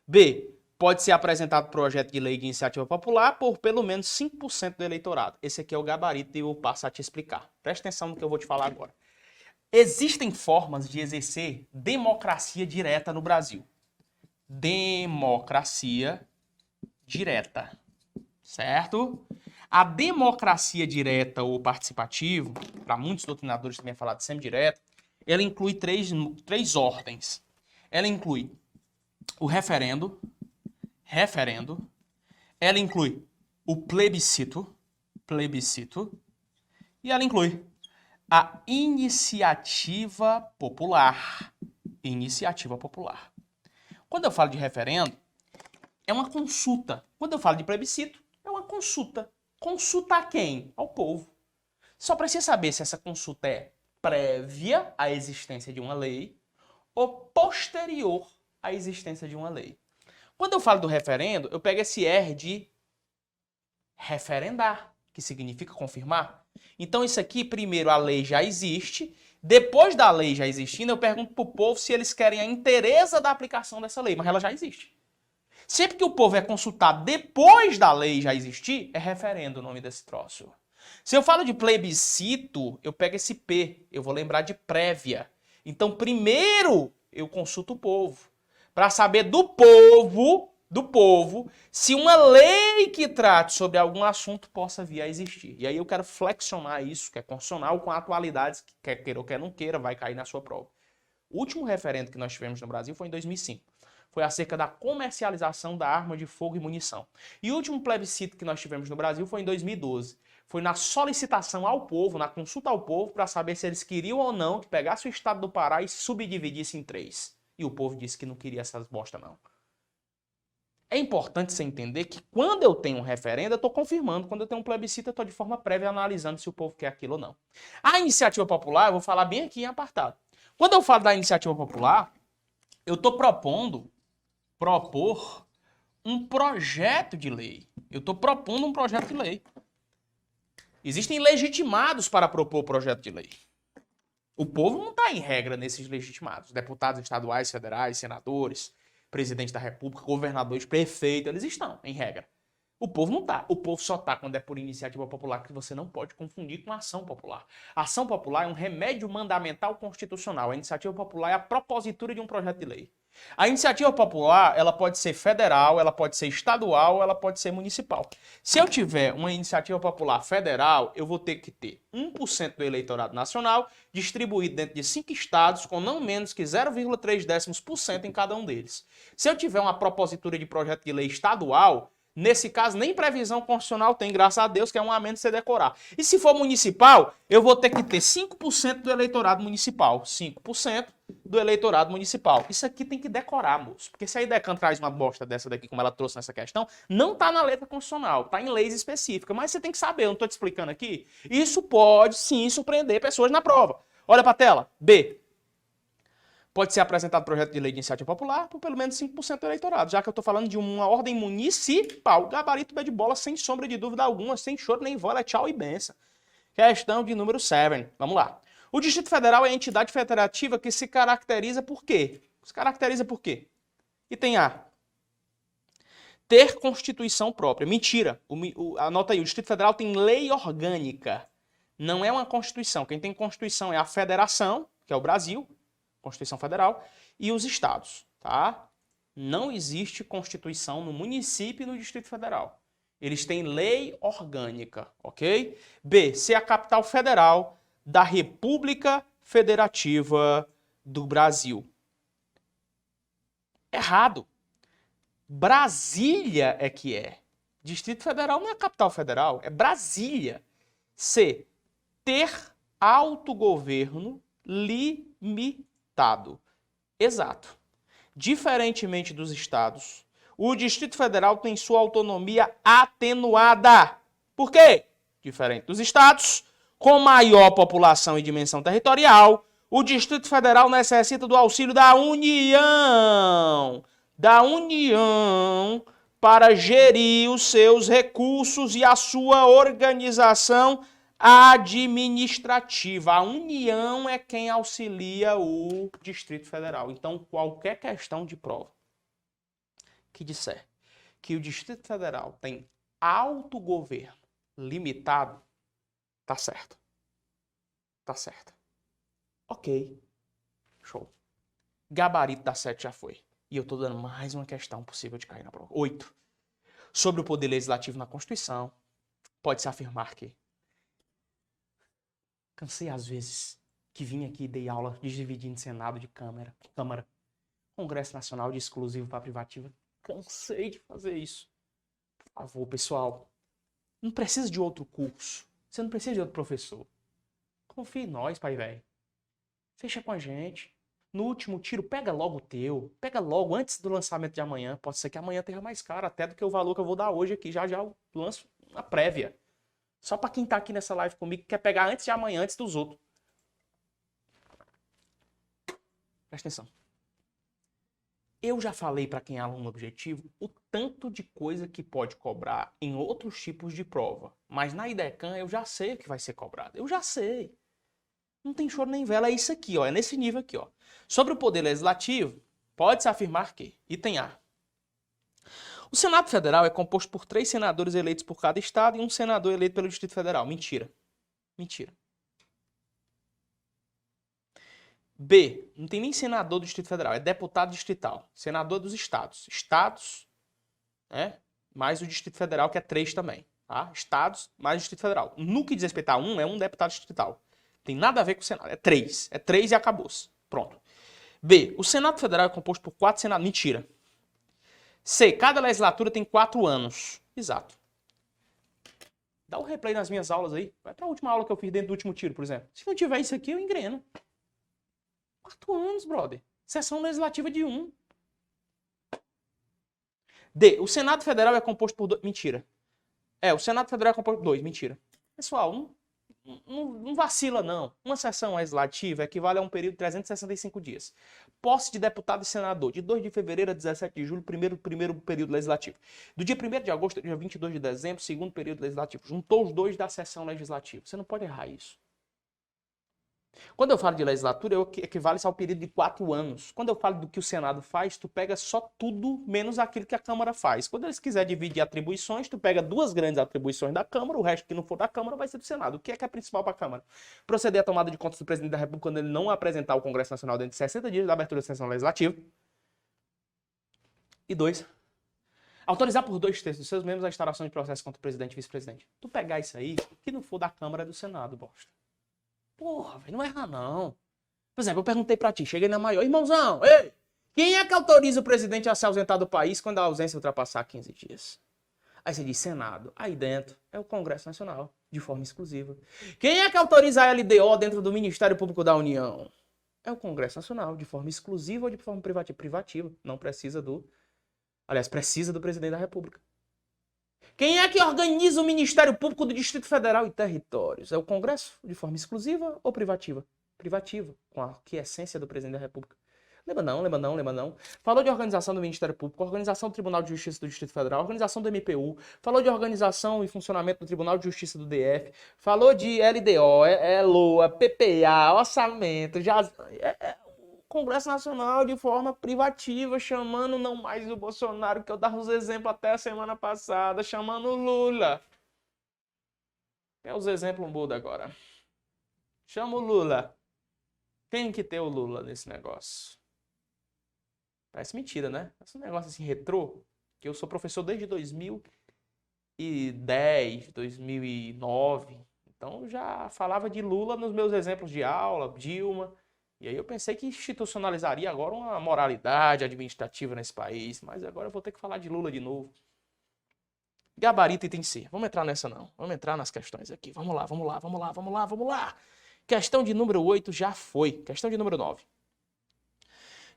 B. Pode ser apresentado projeto de lei de iniciativa popular por pelo menos 5% do eleitorado. Esse aqui é o gabarito e eu passo a te explicar. Presta atenção no que eu vou te falar agora. Existem formas de exercer democracia direta no Brasil. Democracia direta, certo? A democracia direta ou participativa, para muitos doutrinadores também é falado de semidireta, ela inclui três ordens. Ela inclui o referendo, ela inclui o plebiscito, e ela inclui a iniciativa popular. Quando eu falo de referendo, é uma consulta. Quando eu falo de plebiscito, é uma consulta. Consulta a quem? Ao povo. Só precisa saber se essa consulta é prévia à existência de uma lei ou posterior à existência de uma lei. Quando eu falo do referendo, eu pego esse R de referendar, que significa confirmar. Então isso aqui, primeiro a lei já existe, depois da lei já existindo, eu pergunto para o povo se eles querem a inteireza da aplicação dessa lei, mas ela já existe. Sempre que o povo é consultado depois da lei já existir, é referendo o nome desse troço. Se eu falo de plebiscito, eu pego esse P, eu vou lembrar de prévia. Então primeiro eu consulto o povo, para saber do povo, se uma lei que trate sobre algum assunto possa vir a existir. E aí eu quero flexionar isso, que é constitucional, com atualidades, que quer queira ou quer não queira, vai cair na sua prova. O último referendo que nós tivemos no Brasil foi em 2005. Foi acerca da comercialização da arma de fogo e munição. E o último plebiscito que nós tivemos no Brasil foi em 2012. Foi na solicitação ao povo, na consulta ao povo, para saber se eles queriam ou não que pegasse o estado do Pará e subdividisse em 3. E o povo disse que não queria essas bosta, não. É importante você entender que quando eu tenho um referendo, eu estou confirmando. Quando eu tenho um plebiscito, eu estou de forma prévia analisando se o povo quer aquilo ou não. A iniciativa popular, eu vou falar bem aqui em apartado. Quando eu falo da iniciativa popular, eu estou propor um projeto de lei. Eu estou propondo um projeto de lei. Existem legitimados para propor projeto de lei. O povo não está em regra nesses legitimados. Deputados estaduais, federais, senadores, presidente da república, governadores, prefeitos, eles estão em regra. O povo não está. O povo só está quando é por iniciativa popular, que você não pode confundir com ação popular. A ação popular é um remédio mandamental constitucional. A iniciativa popular é a propositura de um projeto de lei. A iniciativa popular, ela pode ser federal, ela pode ser estadual, ela pode ser municipal. Se eu tiver uma iniciativa popular federal, eu vou ter que ter 1% do eleitorado nacional distribuído dentro de 5 estados com não menos que 0,3% em cada um deles. Se eu tiver uma propositura de projeto de lei estadual, nesse caso, nem previsão constitucional tem, graças a Deus, que é um a menos você decorar. E se for municipal, eu vou ter que ter 5% do eleitorado municipal. 5% do eleitorado municipal. Isso aqui tem que decorar, moço. Porque se a IDECAN traz uma bosta dessa daqui, como ela trouxe nessa questão, não está na letra constitucional, está em leis específicas. Mas você tem que saber, eu não estou te explicando aqui. Isso pode, sim, surpreender pessoas na prova. Olha para a tela. B. Pode ser apresentado projeto de lei de iniciativa popular por pelo menos 5% do eleitorado, já que eu estou falando de uma ordem municipal. Gabarito B de bola, sem sombra de dúvida alguma, sem choro nem vola, tchau e benção. Questão de número 7. Vamos lá. O Distrito Federal é a entidade federativa que se caracteriza por quê? Se caracteriza por quê? Item A. Ter Constituição própria. Mentira. Anota aí, o Distrito Federal tem lei orgânica. Não é uma Constituição. Quem tem Constituição é a Federação, que é o Brasil, Constituição Federal, e os estados, tá? Não existe Constituição no município e no Distrito Federal. Eles têm lei orgânica, ok? B. Ser a capital federal da República Federativa do Brasil. Errado. Brasília é que é. Distrito Federal não é a capital federal, é Brasília. C. Ter autogoverno limitado. Exato. Diferentemente dos estados, o Distrito Federal tem sua autonomia atenuada. Por quê? Diferente dos estados, com maior população e dimensão territorial, o Distrito Federal necessita do auxílio da União. Para gerir os seus recursos e a sua organização administrativa. A União é quem auxilia o Distrito Federal. Então, qualquer questão de prova que disser que o Distrito Federal tem autogoverno limitado, tá certo. Tá certo. Ok. Show. Gabarito da 7 já foi. E eu estou dando mais uma questão possível de cair na prova. 8. Sobre o poder legislativo na Constituição, pode-se afirmar que cansei às vezes que vim aqui e dei aula dividindo Senado de Câmara, Congresso Nacional de exclusivo para privativa. Cansei de fazer isso. Por favor, pessoal, não precisa de outro curso. Você não precisa de outro professor. Confie em nós, pai velho. Fecha com a gente. No último tiro, pega logo o teu. Pega logo antes do lançamento de amanhã. Pode ser que amanhã tenha mais caro até do que o valor que eu vou dar hoje aqui. Já eu lanço uma prévia. Só para quem tá aqui nessa live comigo que quer pegar antes de amanhã, antes dos outros. Presta atenção. Eu já falei para quem é aluno objetivo o tanto de coisa que pode cobrar em outros tipos de prova. Mas na IDECAN eu já sei o que vai ser cobrado. Eu já sei. Não tem choro nem vela, é isso aqui, ó. É nesse nível aqui, ó. Sobre o poder legislativo, pode-se afirmar que, item A, o Senado Federal é composto por 3 senadores eleitos por cada estado e um senador eleito pelo Distrito Federal. Mentira. Mentira. B, não tem nem senador do Distrito Federal, é deputado distrital. Senador dos estados. Estados, né? Mais o Distrito Federal, que é 3 também. Tá? Estados, mais o Distrito Federal. No que diz respeito a é um deputado distrital. Tem nada a ver com o Senado. É 3. É 3 e acabou-se. Pronto. B. O Senado Federal é composto por 4 senadores. Mentira. C. Cada legislatura tem 4 anos. Exato. Dá um replay nas minhas aulas aí. Vai para a última aula que eu fiz dentro do último tiro, por exemplo. Se não tiver isso aqui, eu engreno. 4 anos, brother. Sessão legislativa de 1. D. O Senado Federal é composto por 2. Mentira. O Senado Federal é composto por 2. Mentira. Pessoal, não vacila, não. Uma sessão legislativa equivale a um período de 365 dias. Posse de deputado e senador, de 2 de fevereiro a 17 de julho, primeiro período legislativo. Do dia 1º de agosto ao dia 22 de dezembro, segundo período legislativo. Juntou os 2 da sessão legislativa. Você não pode errar isso. Quando eu falo de legislatura, equivale ao período de 4 anos. Quando eu falo do que o Senado faz, tu pega só tudo menos aquilo que a Câmara faz. Quando eles quiserem dividir atribuições, tu pega 2 grandes atribuições da Câmara, o resto que não for da Câmara vai ser do Senado. O que é principal para a Câmara? Proceder à tomada de contas do Presidente da República quando ele não apresentar ao Congresso Nacional dentro de 60 dias da abertura da sessão legislativa. E 2. Autorizar por 2/3 dos seus membros a instauração de processo contra o Presidente e Vice-Presidente. Tu pegar isso aí, o que não for da Câmara é do Senado, bosta. Porra, velho, não erra não. Por exemplo, eu perguntei pra ti, cheguei na maior, irmãozão, ei, quem é que autoriza o presidente a se ausentar do país quando a ausência ultrapassar 15 dias? Aí você diz Senado. Aí dentro é o Congresso Nacional, de forma exclusiva. Quem é que autoriza a LDO dentro do Ministério Público da União? É o Congresso Nacional, de forma exclusiva ou de forma privativa? Privativa, não precisa do... Aliás, precisa do presidente da República. Quem é que organiza o Ministério Público do Distrito Federal e Territórios? É o Congresso, de forma exclusiva ou privativa? Privativa, com a quiescência do presidente da República. Lembra não, lembra não, lembra não. Falou de organização do Ministério Público, organização do Tribunal de Justiça do Distrito Federal, organização do MPU, falou de organização e funcionamento do Tribunal de Justiça do DF, falou de LDO, LOA, PPA, orçamento, já... Congresso Nacional de forma privativa, chamando não mais o Bolsonaro, que eu dava os exemplos até a semana passada, chamando o Lula. Quer os exemplos muda agora. Chama o Lula. Tem que ter o Lula nesse negócio. Parece mentira, né? Parece um negócio assim retrô, que eu sou professor desde 2010, 2009. Então eu já falava de Lula nos meus exemplos de aula, Dilma. E aí eu pensei que institucionalizaria agora uma moralidade administrativa nesse país, mas agora eu vou ter que falar de Lula de novo. Gabarito item C. Vamos entrar nessa não. Vamos entrar nas questões aqui. Vamos lá, vamos lá, vamos lá, vamos lá, vamos lá. Questão de número 8 já foi. Questão de número 9.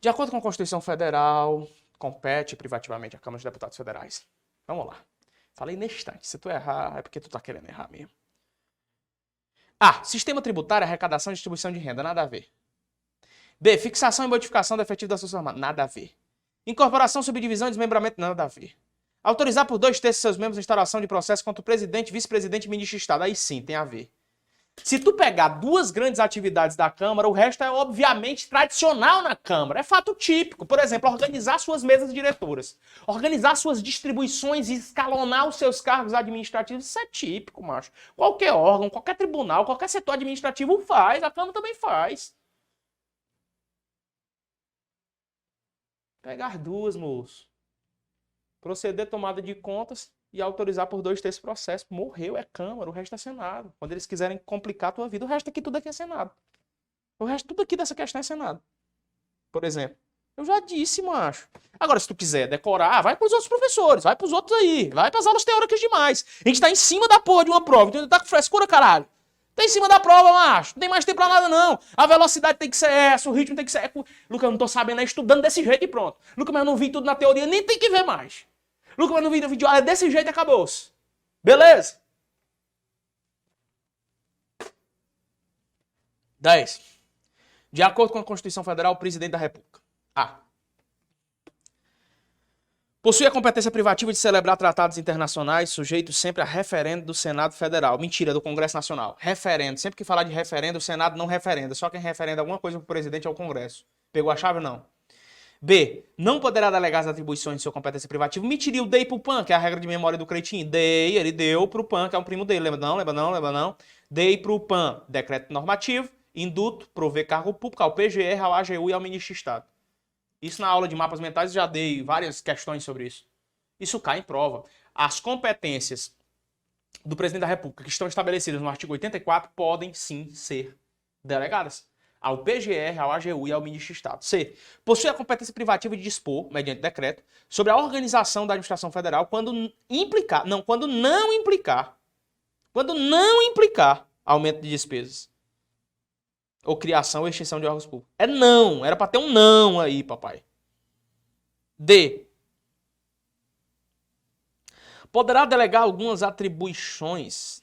De acordo com a Constituição Federal, compete privativamente à Câmara dos Deputados Federais. Vamos lá. Falei neste instante. Se tu errar, é porque tu tá querendo errar mesmo. A. Sistema tributário, arrecadação e distribuição de renda. Nada a ver. B. Fixação e modificação do efetivo das Forças Armadas. Nada a ver. Incorporação, subdivisão e desmembramento. Nada a ver. Autorizar por 2/3 de seus membros a instauração de processo contra o presidente, vice-presidente e ministro de Estado. Aí sim, tem a ver. Se tu pegar duas grandes atividades da Câmara, o resto é obviamente tradicional na Câmara. É fato típico. Por exemplo, organizar suas mesas diretoras. Organizar suas distribuições e escalonar os seus cargos administrativos. Isso é típico, macho. Qualquer órgão, qualquer tribunal, qualquer setor administrativo faz. A Câmara também faz. Pegar duas, moço. Proceder tomada de contas e autorizar por 2/3 processo. Morreu, é Câmara, o resto é Senado. Quando eles quiserem complicar a tua vida, o resto aqui, tudo aqui é Senado. O resto, tudo aqui dessa questão é Senado. Por exemplo. Eu já disse, macho. Agora, se tu quiser decorar, vai pros outros professores, vai pros outros aí, vai pras aulas teóricas demais. A gente tá em cima da porra de uma prova, então tá com frescura, caralho. Tá em cima da prova, macho. Não tem mais tempo pra nada, não. A velocidade tem que ser essa, o ritmo tem que ser... Lucas, eu não tô sabendo, é estudando desse jeito e pronto. Lucas, mas eu não vi tudo na teoria, nem tem que ver mais. Lucas, mas não vi no vídeo, é desse jeito e acabou-se. Beleza? 10. De acordo com a Constituição Federal, o presidente da República. A. Possui a competência privativa de celebrar tratados internacionais sujeitos sempre a referendo do Senado Federal. Mentira, do Congresso Nacional. Referendo. Sempre que falar de referendo, o Senado não referenda. Só quem referenda alguma coisa para o presidente é o Congresso. Pegou a chave ou não? B. Não poderá delegar as atribuições de sua competência privativa. Mentiria o DEI pro PAN, que é a regra de memória do Cretinho. DEI, ele deu pro PAN, que é um primo dele. Lembra não? Lembra não? Lembra não? DEI pro PAN, decreto normativo. Induto, prover cargo público ao PGR, ao AGU e ao Ministro de Estado. Isso na aula de mapas mentais já dei várias questões sobre isso. Isso cai em prova. As competências do presidente da República que estão estabelecidas no artigo 84 podem sim ser delegadas ao PGR, ao AGU e ao Ministro de Estado. C. Possui a competência privativa de dispor, mediante decreto, sobre a organização da administração federal quando não implicar aumento de despesas ou criação ou extinção de órgãos públicos. É não. Era para ter um não aí, papai. D. Poderá delegar algumas atribuições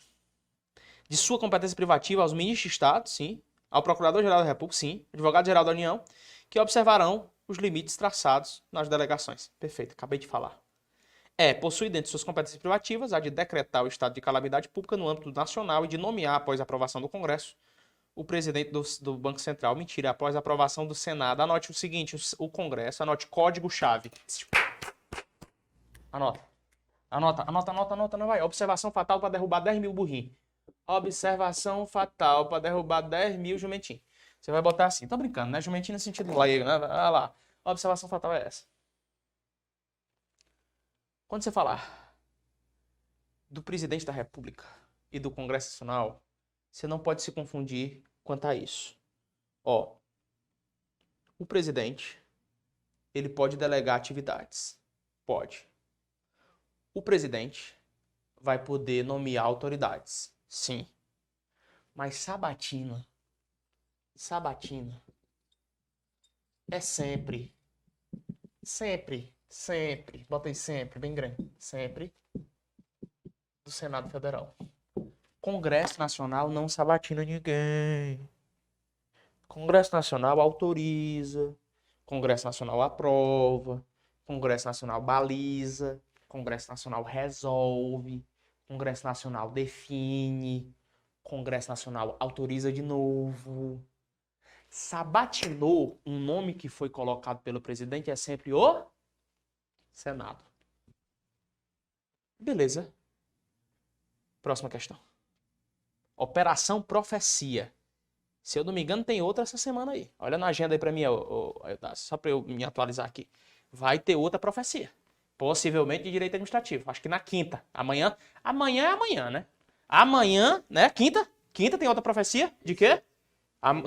de sua competência privativa aos ministros de Estado, sim. Ao Procurador-Geral da República, sim. Advogado-Geral da União, que observarão os limites traçados nas delegações. Perfeito, acabei de falar. Possui dentro de suas competências privativas a de decretar o estado de calamidade pública no âmbito nacional e de nomear, após a aprovação do Congresso, o presidente do Banco Central. Mentira, após a aprovação do Senado. Anote o seguinte, o Congresso, anote código-chave. Anota, não vai. Observação fatal para derrubar 10 mil burrinhos. Observação fatal para derrubar 10 mil jumentinhos. Você vai botar assim, tô brincando, né? Jumentinho no sentido leigo, né? Olha lá. A observação fatal é essa. Quando você falar do presidente da República e do Congresso Nacional, você não pode se confundir quanto a isso. Ó, o presidente, ele pode delegar atividades. Pode. O presidente vai poder nomear autoridades. Sim. Mas sabatina é sempre, bota aí sempre, bem grande, sempre do Senado Federal. Congresso Nacional não sabatina ninguém. Congresso Nacional autoriza. Congresso Nacional aprova, Congresso Nacional baliza, Congresso Nacional resolve, Congresso Nacional define, Congresso Nacional autoriza de novo. Sabatinou, um nome que foi colocado pelo presidente é sempre o Senado. Beleza. Próxima questão. Operação Profecia. Se eu não me engano, tem outra essa semana aí. Olha na agenda aí pra mim, só pra eu me atualizar aqui. Vai ter outra profecia. Possivelmente de direito administrativo. Acho que na quinta. Amanhã é amanhã, né? Amanhã, né? Quinta tem outra profecia. De quê?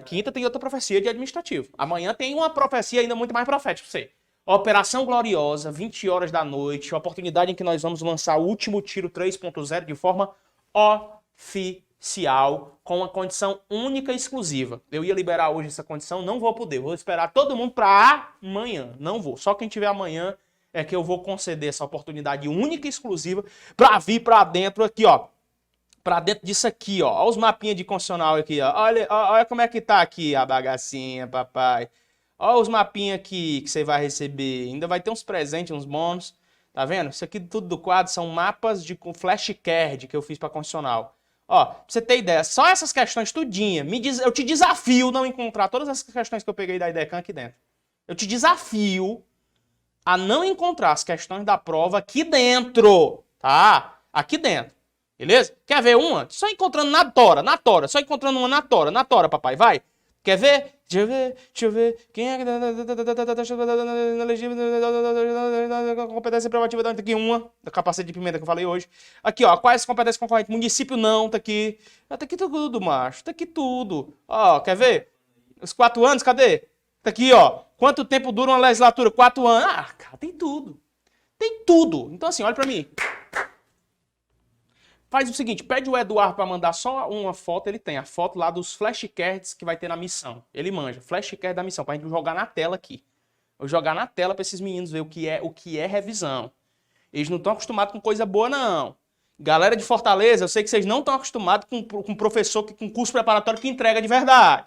Quinta tem outra profecia de administrativo. Amanhã tem uma profecia ainda muito mais profética pra você. Operação Gloriosa, 20 horas da noite. Oportunidade em que nós vamos lançar o último tiro 3.0 de forma oficial, com uma condição única e exclusiva. Eu ia liberar hoje essa condição, não vou poder. Vou esperar todo mundo para amanhã. Não vou. Só quem tiver amanhã é que eu vou conceder essa oportunidade única e exclusiva para vir para dentro aqui, ó. Para dentro disso aqui, ó. Olha os mapinhas de constitucional aqui, ó. Olha como é que tá aqui a bagacinha, papai. Olha os mapinhas aqui que você vai receber. Ainda vai ter uns presentes, uns bônus. Tá vendo? Isso aqui tudo do quadro são mapas de flashcard que eu fiz para constitucional. Ó, pra você ter ideia, só essas questões tudinha, eu te desafio não encontrar todas essas questões que eu peguei da IDECAN aqui dentro. Eu te desafio a não encontrar as questões da prova aqui dentro, tá? Aqui dentro, beleza? Quer ver uma? Só encontrando na tora, só encontrando uma na tora, papai, vai. Quer ver? Deixa eu ver. Quem é que competência privativa da aqui uma, da capacete de pimenta que eu falei hoje. Aqui, ó, quais competências concorrentes? Município não, tá aqui. Tá aqui tudo, macho. Tá aqui tudo. Ó, quer ver? Os 4 anos, cadê? Tá aqui, ó. Quanto tempo dura uma legislatura? 4 anos. Ah, cara, tem tudo. Tem tudo. Então assim, olha pra mim. Faz o seguinte, pede o Eduardo para mandar só uma foto, ele tem a foto lá dos flashcards que vai ter na missão. Ele manja, flashcard da missão, pra gente jogar na tela aqui. Vou jogar na tela para esses meninos ver o que é revisão. Eles não estão acostumados com coisa boa, não. Galera de Fortaleza, eu sei que vocês não estão acostumados com professor com curso preparatório que entrega de verdade.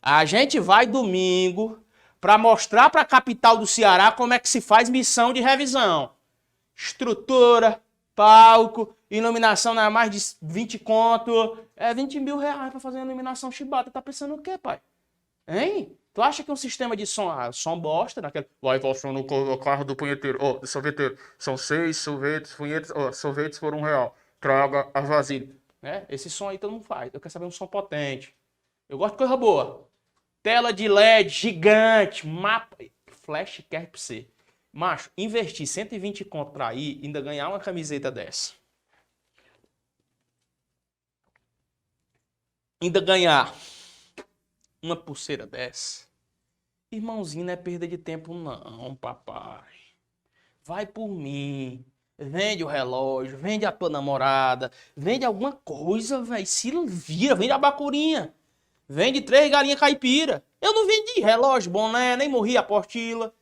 A gente vai domingo para mostrar para a capital do Ceará como é que se faz missão de revisão. Estrutura, palco, iluminação não é mais de 20 conto. É 20 mil reais pra fazer uma iluminação chibata. Tá pensando o quê, pai? Hein? Tu acha que um sistema de som... Ah, som bosta, naquele... Vai passando o carro do punheteiro. Ó, do sorveteiro. São 6 sorvetes, punhetes... Ó, sorvetes por R$1. Traga a vasilha. Né? Esse som aí todo mundo faz. Eu quero saber um som potente. Eu gosto de coisa boa. Tela de LED gigante. Mapa... Flashcard pra você. Macho, investir 120 conto pra ir e ainda ganhar uma camiseta dessa. Ainda ganhar uma pulseira dessa. Irmãozinho, não é perda de tempo não, papai. Vai por mim. Vende o relógio, vende a tua namorada, vende alguma coisa, velho. Se vira, vende a bacurinha. Vende 3 galinhas caipira. Eu não vendi relógio, boné, nem morri a apostila.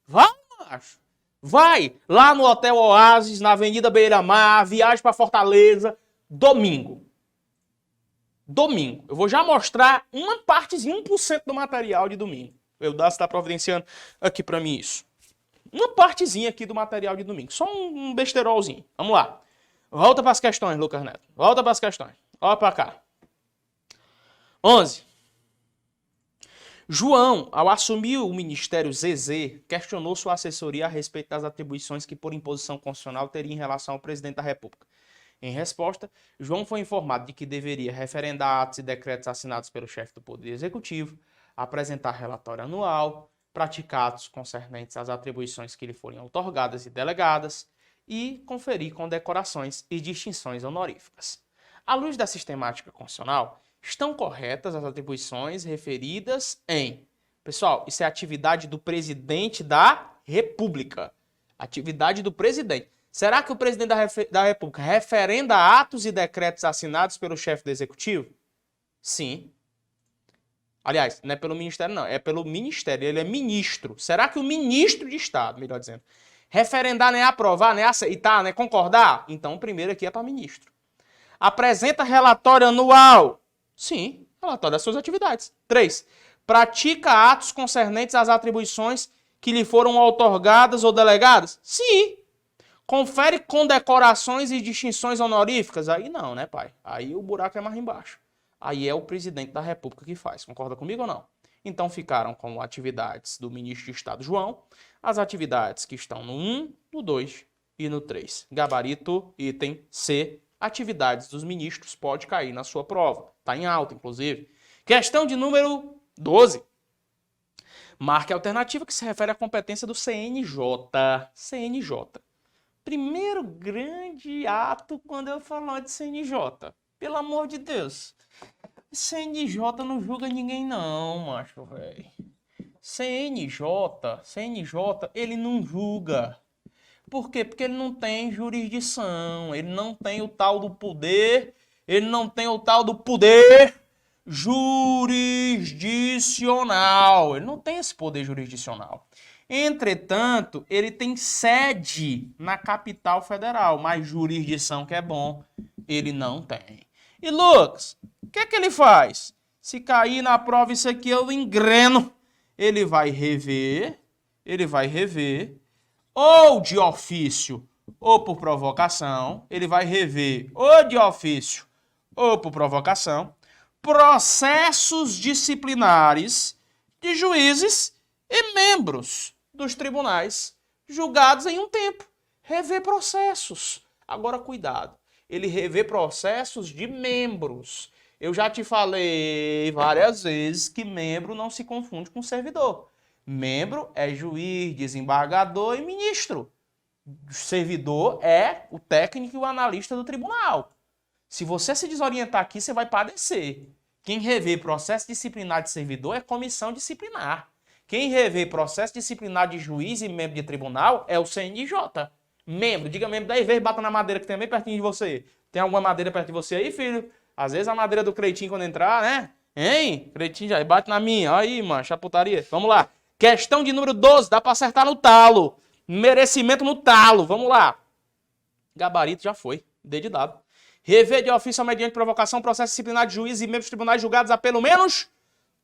Vai, macho. Vai lá no Hotel Oasis, na Avenida Beira-Mar, viagem pra Fortaleza, domingo. Domingo. Eu vou já mostrar uma partezinha, 1% do material de domingo. O Eudácio está providenciando aqui para mim isso. Uma partezinha aqui do material de domingo. Só um besterolzinho. Vamos lá. Volta para as questões, Lucas Neto. Volta para as questões. Olha para cá. 11. João, ao assumir o ministério ZZ, questionou sua assessoria a respeito das atribuições que, por imposição constitucional, teria em relação ao presidente da República. Em resposta, João foi informado de que deveria referendar atos e decretos assinados pelo chefe do Poder Executivo, apresentar relatório anual, praticar atos concernentes às atribuições que lhe forem outorgadas e delegadas e conferir condecorações e distinções honoríficas. À luz da sistemática constitucional, estão corretas as atribuições referidas em... Pessoal, isso é atividade do presidente da República. Atividade do presidente. Será que o presidente da República referenda atos e decretos assinados pelo chefe do Executivo? Sim. Aliás, não é pelo Ministério, não. É pelo Ministério. Ele é ministro. Será que o ministro de Estado, melhor dizendo, referendar, nem aprovar, nem aceitar, nem concordar? Então, o primeiro aqui é para ministro. Apresenta relatório anual. Sim, relatório das suas atividades. 3. pratica atos concernentes às atribuições que lhe foram outorgadas ou delegadas? Sim. Confere condecorações e distinções honoríficas? Aí não, né, pai? Aí o buraco é mais embaixo. Aí é o presidente da República que faz. Concorda comigo ou não? Então ficaram com atividades do ministro de Estado João, as atividades que estão no 1, no 2 e no 3. Gabarito, item C, atividades dos ministros, pode cair na sua prova. Está em alta, inclusive. Questão de número 12. Marque a alternativa que se refere à competência do CNJ. CNJ. Primeiro grande ato quando eu falar de CNJ. Pelo amor de Deus. CNJ não julga ninguém não, macho, velho. CNJ, ele não julga. Por quê? Porque ele não tem jurisdição, ele não tem o tal do poder, jurisdicional. Ele não tem esse poder jurisdicional. Entretanto, ele tem sede na capital federal, mas jurisdição que é bom, ele não tem. E Lucas, o que é que ele faz? Se cair na prova isso aqui eu engreno. Ele vai rever, ou de ofício ou por provocação, ele vai rever ou de ofício ou por provocação, processos disciplinares de juízes e membros dos tribunais julgados em um tempo. Rever processos. Agora, cuidado. Ele revê processos de membros. Eu já te falei várias vezes que membro não se confunde com servidor. Membro é juiz, desembargador e ministro. Servidor é o técnico e o analista do tribunal. Se você se desorientar aqui, você vai padecer. Quem revê processo disciplinar de servidor é comissão disciplinar. Quem revê processo disciplinar de juiz e membro de tribunal é o CNJ. Membro, diga membro 10 vezes, bata na madeira que tem bem pertinho de você. Tem alguma madeira perto de você aí, filho? Às vezes a madeira do Creitinho quando entrar, né? Hein? Creitinho já bate na minha. Aí, mano, chaputaria. Vamos lá. Questão de número 12, dá pra acertar no talo. Merecimento no talo. Vamos lá. Gabarito já foi. D de dado. Rever de ofício mediante provocação processo disciplinar de juízes e membros de tribunais julgados há pelo menos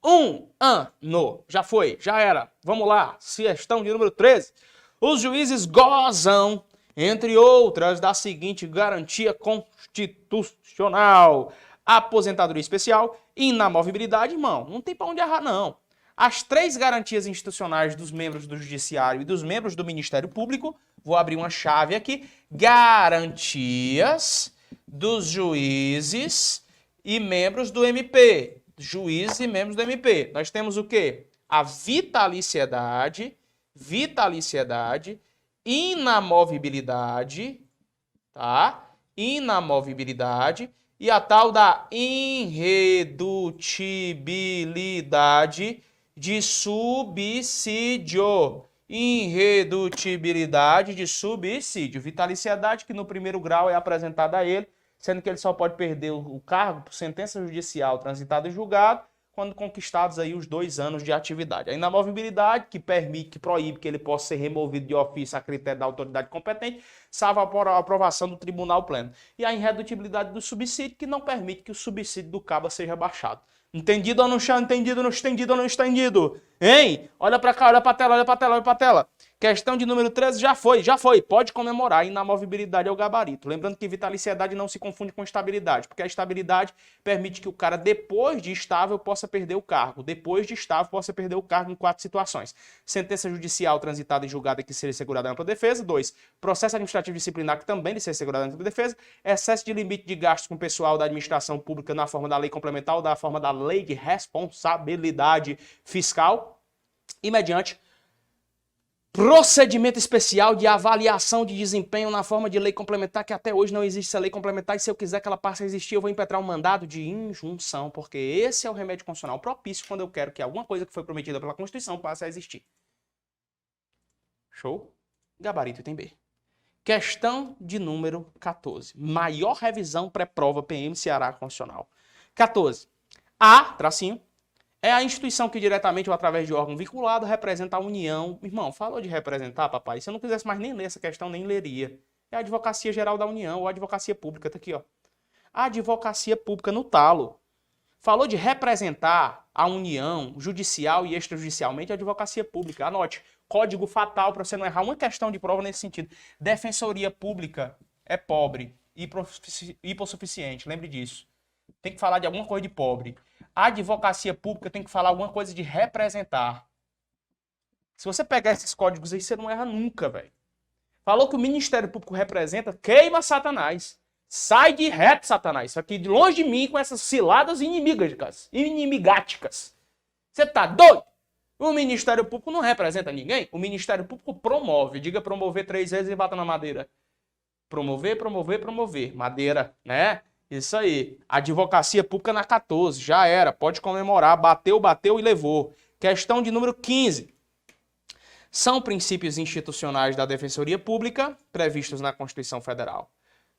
um ano. Já foi, já era. Vamos lá. Questão de número 13. Os juízes gozam, entre outras, da seguinte garantia constitucional: aposentadoria especial, inamovibilidade, irmão. Não tem pra onde errar, não. As 3 garantias institucionais dos membros do Judiciário e dos membros do Ministério Público, vou abrir uma chave aqui, garantias dos juízes e membros do MP. Juízes e membros do MP. Nós temos o quê? A vitaliciedade, inamovibilidade, tá? Inamovibilidade e a tal da irredutibilidade de subsídio. Irredutibilidade de subsídio. Vitaliciedade que no primeiro grau é apresentada a ele, sendo que ele só pode perder o cargo por sentença judicial transitada e julgado quando conquistados aí os 2 anos de atividade. A inamovibilidade, que proíbe que ele possa ser removido de ofício a critério da autoridade competente, salvo a aprovação do tribunal pleno. E a irredutibilidade do subsídio, que não permite que o subsídio do cabo seja baixado. Entendido ou não está? Entendido ou não estendido ou não estendido? Hein? Olha pra cá, olha pra tela, olha pra tela, olha pra tela. Questão de número 13, já foi. Pode comemorar. Inamovibilidade é o gabarito. Lembrando que vitaliciedade não se confunde com estabilidade, porque a estabilidade permite que o cara, depois de estável, possa perder o cargo. Depois de estável, possa perder o cargo em 4 situações. Sentença judicial transitada e julgada que seja segurada na ampla defesa. 2. Processo administrativo disciplinar que também deve ser segurado na ampla defesa. Excesso de limite de gastos com pessoal da administração pública na forma da lei complementar ou da forma da lei de responsabilidade fiscal. E mediante procedimento especial de avaliação de desempenho na forma de lei complementar, que até hoje não existe essa lei complementar, e se eu quiser que ela passe a existir, eu vou impetrar um mandado de injunção, porque esse é o remédio constitucional propício quando eu quero que alguma coisa que foi prometida pela Constituição passe a existir. Show? Gabarito item B. Questão de número 14. Maior revisão pré-prova PM Ceará Constitucional. 14. A, tracinho, é a instituição que diretamente ou através de órgão vinculado representa a União. Irmão, falou de representar, papai? Se eu não quisesse mais nem ler essa questão, nem leria. É a Advocacia Geral da União ou a Advocacia Pública. Tá aqui, ó. A Advocacia Pública no talo. falou de representar a União judicial e extrajudicialmente a advocacia pública. Anote, código fatal para você não errar uma questão de prova nesse sentido. Defensoria pública é pobre, hipossuficiente, lembre disso. Tem que falar de alguma coisa de pobre. A advocacia pública tem que falar alguma coisa de representar. Se você pegar esses códigos aí, você não erra nunca, velho. Falou que o Ministério Público representa, queima Satanás. Sai de reto, Satanás. Isso aqui de longe de mim com essas ciladas inimigáticas. Você tá doido? O Ministério Público não representa ninguém. O Ministério Público promove. Diga promover 3 vezes e bata na madeira. Promover, promover, promover. Madeira, né? Isso aí. Advocacia Pública na 14. Já era. Pode comemorar. Bateu, bateu e levou. Questão de número 15. São princípios institucionais da Defensoria Pública previstos na Constituição Federal.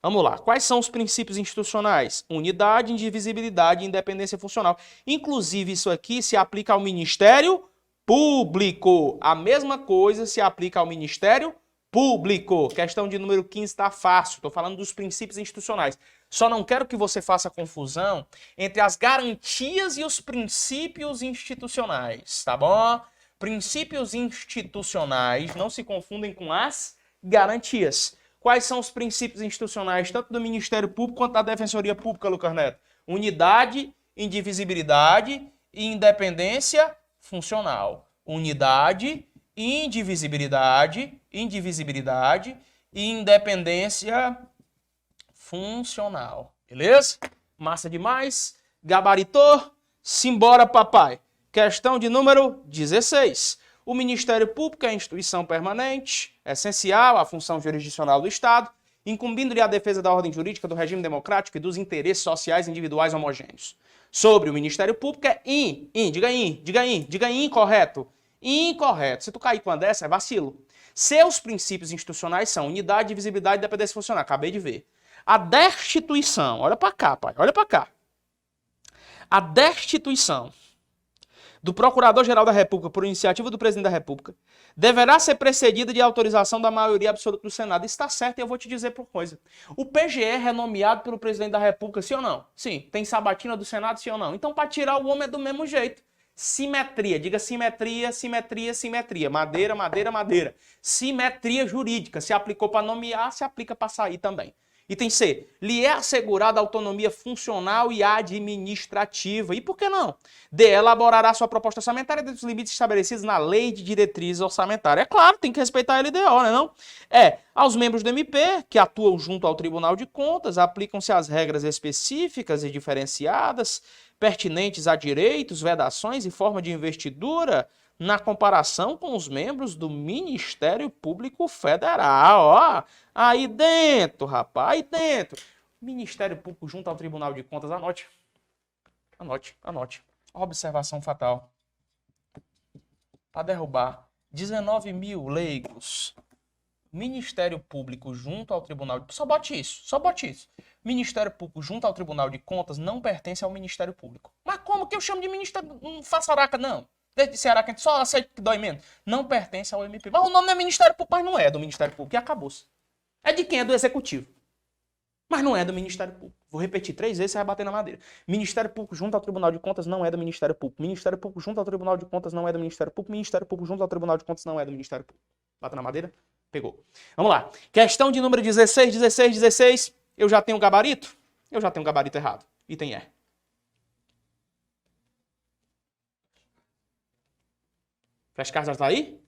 Vamos lá. Quais são os princípios institucionais? Unidade, indivisibilidade e independência funcional. Inclusive, isso aqui se aplica ao Ministério Público. A mesma coisa se aplica ao Ministério Público. Questão de número 15 está fácil. Estou falando dos princípios institucionais. Só não quero que você faça confusão entre as garantias e os princípios institucionais, tá bom? Princípios institucionais não se confundem com as garantias. Quais são os princípios institucionais, tanto do Ministério Público quanto da Defensoria Pública, Lucas Neto? Unidade, indivisibilidade e independência funcional. Unidade, indivisibilidade e independência funcional. Beleza? Massa demais. Gabaritou? Simbora, papai. Questão de número 16. O Ministério Público é instituição permanente, essencial à função jurisdicional do Estado, incumbindo-lhe a defesa da ordem jurídica, do regime democrático e dos interesses sociais individuais homogêneos. Sobre o Ministério Público é diga incorreto. Incorreto. Se tu cair com uma dessa, é vacilo. Seus princípios institucionais são unidade, divisibilidade e independência funcional. Acabei de ver. A destituição, olha pra cá, pai, olha pra cá. A destituição do Procurador-Geral da República por iniciativa do Presidente da República deverá ser precedida de autorização da maioria absoluta do Senado. Isso está certo e eu vou te dizer por coisa. O PGR é nomeado pelo Presidente da República, sim ou não? Sim. Tem sabatina do Senado, sim ou não? Então, para tirar o homem é do mesmo jeito. Simetria. Diga simetria, simetria, simetria. Madeira, madeira, madeira. Simetria jurídica. Se aplicou para nomear, se aplica para sair também. Item C. Lhe é assegurada autonomia funcional e administrativa. E por que não? D. Elaborará sua proposta orçamentária dentro dos limites estabelecidos na Lei de Diretrizes Orçamentárias. É claro, tem que respeitar a LDO, né não? Aos membros do MP, que atuam junto ao Tribunal de Contas, aplicam-se as regras específicas e diferenciadas pertinentes a direitos, vedações e forma de investidura na comparação com os membros do Ministério Público Federal. Ó, aí dentro, rapaz, aí dentro. Ministério Público junto ao Tribunal de Contas, anote. Anote, anote. Observação fatal. Para derrubar 19 mil leigos. Ministério Público junto ao Tribunal de... Só bote isso, só bote isso. Ministério Público junto ao Tribunal de Contas não pertence ao Ministério Público. Mas como que eu chamo de Ministério? Não faço araca, não. Desde Ceará, que a gente só aceita que dói menos. Não pertence ao MP. Mas o nome é Ministério Público, mas não é do Ministério Público. E acabou-se. É de quem? É do Executivo. Mas não é do Ministério Público. Vou repetir 3 vezes, você vai bater na madeira. Ministério Público junto ao Tribunal de Contas não é do Ministério Público. Ministério Público junto ao Tribunal de Contas não é do Ministério Público. Ministério Público junto ao Tribunal de Contas não é do Ministério Público. Bata na madeira? Pegou. Vamos lá. Questão de número 16. Eu já tenho o gabarito? Eu já tenho o gabarito errado. Item E. Flashcard já está aí?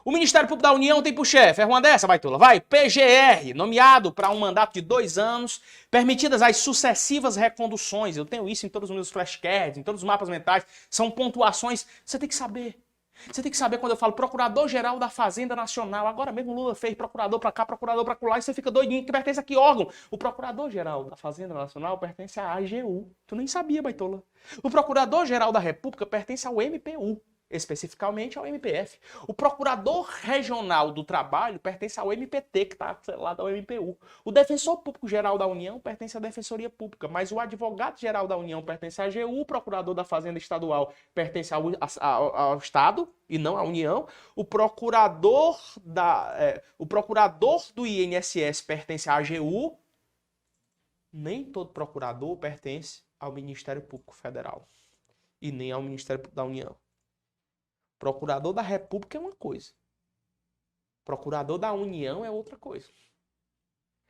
O Ministério Público da União tem por chefe, é uma dessa, baitola, vai, PGR, nomeado para um mandato de 2 anos, permitidas as sucessivas reconduções. Eu tenho isso em todos os meus flashcards, em todos os mapas mentais, são pontuações, você tem que saber. Você tem que saber quando eu falo Procurador-Geral da Fazenda Nacional. Agora mesmo o Lula fez procurador pra cá, procurador pra lá, e você fica doidinho, que pertence a que órgão? O Procurador-Geral da Fazenda Nacional pertence à AGU. Tu nem sabia, baitola. O Procurador-Geral da República pertence ao MPU. Especificamente ao MPF. O Procurador Regional do Trabalho pertence ao MPT, que está atrelado ao MPU. O Defensor Público Geral da União pertence à Defensoria Pública, mas o Advogado Geral da União pertence à AGU, o Procurador da Fazenda Estadual pertence ao Estado e não à União. O Procurador do INSS pertence à AGU. nem todo procurador pertence ao Ministério Público Federal e nem ao Ministério Público da União. Procurador da República é uma coisa. Procurador da União é outra coisa.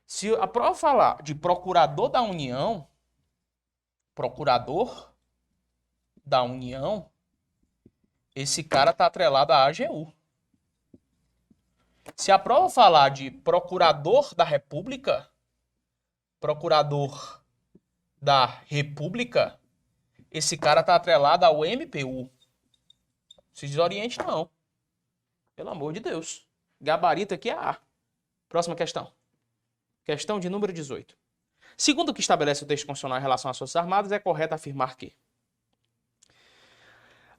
Se a prova falar de procurador da União, esse cara tá atrelado à AGU. Se a prova falar de procurador da República, esse cara tá atrelado ao MPU. Se desoriente, não. Pelo amor de Deus. Gabarito aqui é A. Próxima questão. Questão de número 18. Segundo o que estabelece o texto constitucional em relação às Forças Armadas, é correto afirmar que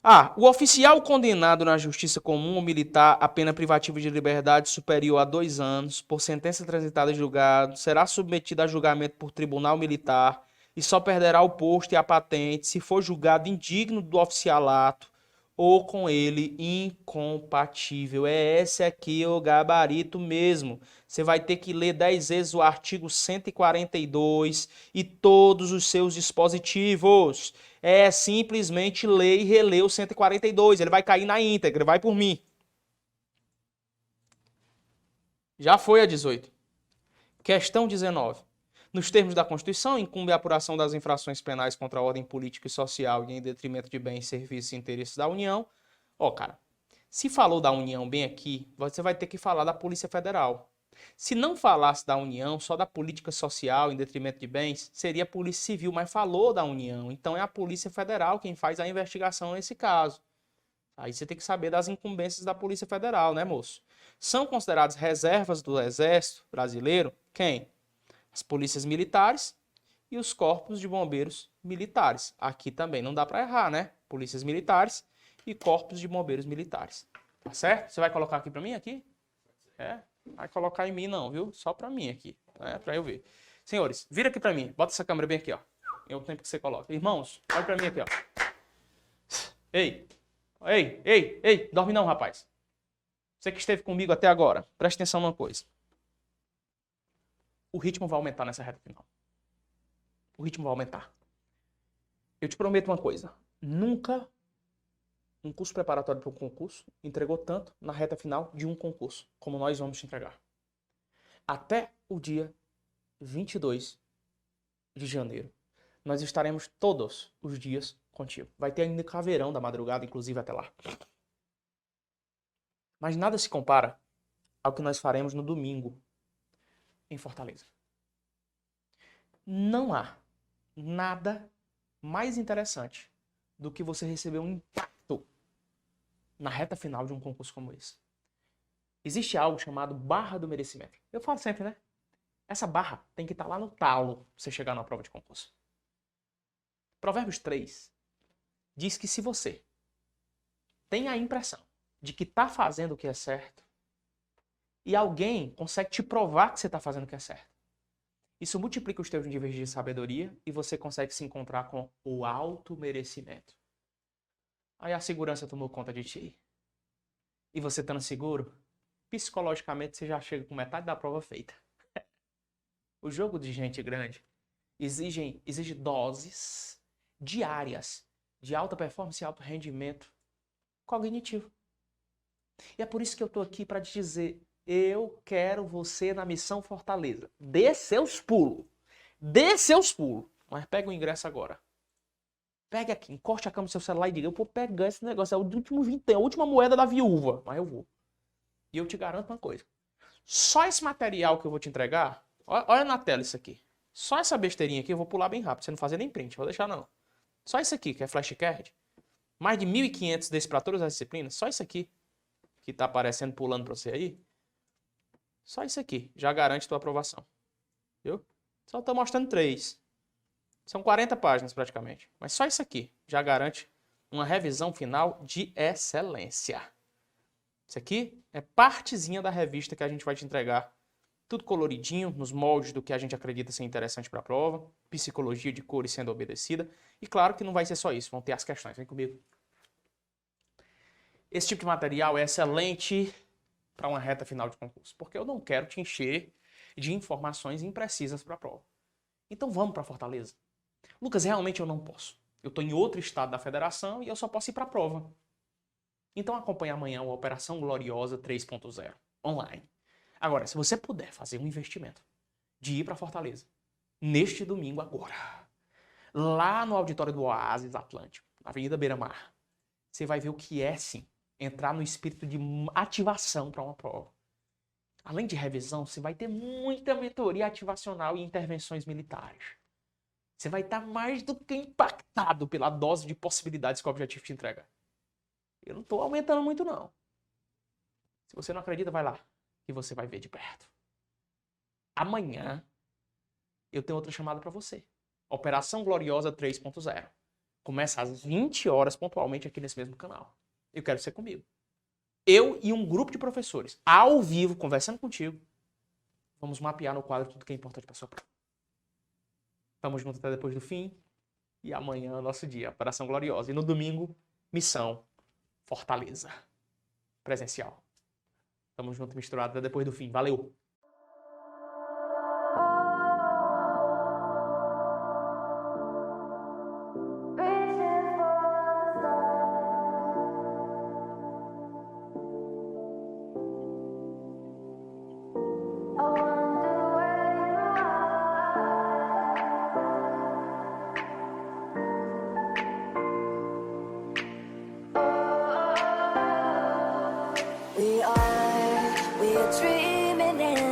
A. O oficial condenado na justiça comum ou militar a pena privativa de liberdade superior a 2 anos, por sentença transitada em julgado, será submetido a julgamento por tribunal militar e só perderá o posto e a patente se for julgado indigno do oficialato ou com ele incompatível. É esse aqui o gabarito mesmo. Você vai ter que ler 10 vezes o artigo 142 e todos os seus dispositivos. É simplesmente ler e reler o 142. Ele vai cair na íntegra, vai por mim. Já foi a 18. Questão 19. Nos termos da Constituição, incumbe a apuração das infrações penais contra a ordem política e social e em detrimento de bens, serviços e interesses da União. Ó, cara, se falou da União bem aqui, você vai ter que falar da Polícia Federal. Se não falasse da União, só da política social em detrimento de bens, seria a Polícia Civil, mas falou da União. Então é a Polícia Federal quem faz a investigação nesse caso. Aí você tem que saber das incumbências da Polícia Federal, né, moço? São considerados reservas do Exército Brasileiro quem? As polícias militares e os corpos de bombeiros militares. Aqui também não dá para errar, né? Polícias militares e corpos de bombeiros militares. Tá certo? Você vai colocar aqui para mim aqui? É? Vai colocar em mim não, viu? Só para mim aqui, né? Para eu ver. Senhores, vira aqui para mim. Bota essa câmera bem aqui, ó. É o tempo que você coloca. Irmãos, olha para mim aqui, ó. Ei, dorme não, rapaz. Você que esteve comigo até agora, preste atenção numa coisa. O ritmo vai aumentar nessa reta final. O ritmo vai aumentar. Eu te prometo uma coisa. Nunca um curso preparatório para um concurso entregou tanto na reta final de um concurso como nós vamos te entregar. Até o dia 22 de janeiro, nós estaremos todos os dias contigo. Vai ter ainda caveirão da madrugada, inclusive até lá. Mas nada se compara ao que nós faremos no domingo em Fortaleza. Não há nada mais interessante do que você receber um impacto na reta final de um concurso como esse. Existe algo chamado barra do merecimento. Eu falo sempre, né? Essa barra tem que estar lá no talo pra você chegar na prova de concurso. Provérbios 3 diz que se você tem a impressão de que está fazendo o que é certo e alguém consegue te provar que você está fazendo o que é certo, isso multiplica os teus níveis de sabedoria e você consegue se encontrar com o auto-merecimento. Aí a segurança tomou conta de ti. E você estando seguro, psicologicamente você já chega com metade da prova feita. O jogo de gente grande exige doses diárias de alta performance e alto rendimento cognitivo. E é por isso que eu estou aqui para te dizer: eu quero você na Missão Fortaleza. Dê seus pulos. Dê seus pulos. Mas pega o ingresso agora. Pega aqui, encoste a câmera do seu celular e diga: eu vou pegar esse negócio. É o último vintém, a última moeda da viúva. Mas eu vou. E eu te garanto uma coisa. Só esse material que eu vou te entregar, olha na tela isso aqui. Só essa besteirinha aqui eu vou pular bem rápido. Você não fazer nem print, vou deixar não. Só isso aqui, que é flashcard. Mais de 1.500 desses para todas as disciplinas. Só isso aqui, que tá aparecendo pulando para você aí. Só isso aqui já garante tua aprovação. Viu? Só tô mostrando 3. São 40 páginas praticamente. Mas só isso aqui já garante uma revisão final de excelência. Isso aqui é partezinha da revista que a gente vai te entregar. Tudo coloridinho, nos moldes do que a gente acredita ser interessante para a prova. Psicologia de cores sendo obedecida. E claro que não vai ser só isso, vão ter as questões. Vem comigo. Esse tipo de material é excelente para uma reta final de concurso, porque eu não quero te encher de informações imprecisas para a prova. Então vamos para Fortaleza. Lucas, realmente eu não posso. Eu estou em outro estado da federação e eu só posso ir para a prova. Então acompanhe amanhã a Operação Gloriosa 3.0 online. Agora, se você puder fazer um investimento de ir para Fortaleza neste domingo agora, lá no auditório do Oasis Atlântico, na Avenida Beira-Mar, você vai ver o que é, sim, entrar no espírito de ativação para uma prova. Além de revisão, você vai ter muita mentoria ativacional e intervenções militares. Você vai estar mais do que impactado pela dose de possibilidades que o objetivo te entrega. Eu não estou aumentando muito, não. Se você não acredita, vai lá, que você vai ver de perto. Amanhã, eu tenho outra chamada para você. Operação Gloriosa 3.0. Começa às 20 horas pontualmente aqui nesse mesmo canal. Eu quero ser comigo. Eu e um grupo de professores, ao vivo, conversando contigo, vamos mapear no quadro tudo que é importante para sua prova. Tamo junto até depois do fim. E amanhã é o nosso dia, Operação Gloriosa. E no domingo, missão Fortaleza. Presencial. Tamo junto, misturado até depois do fim. Valeu!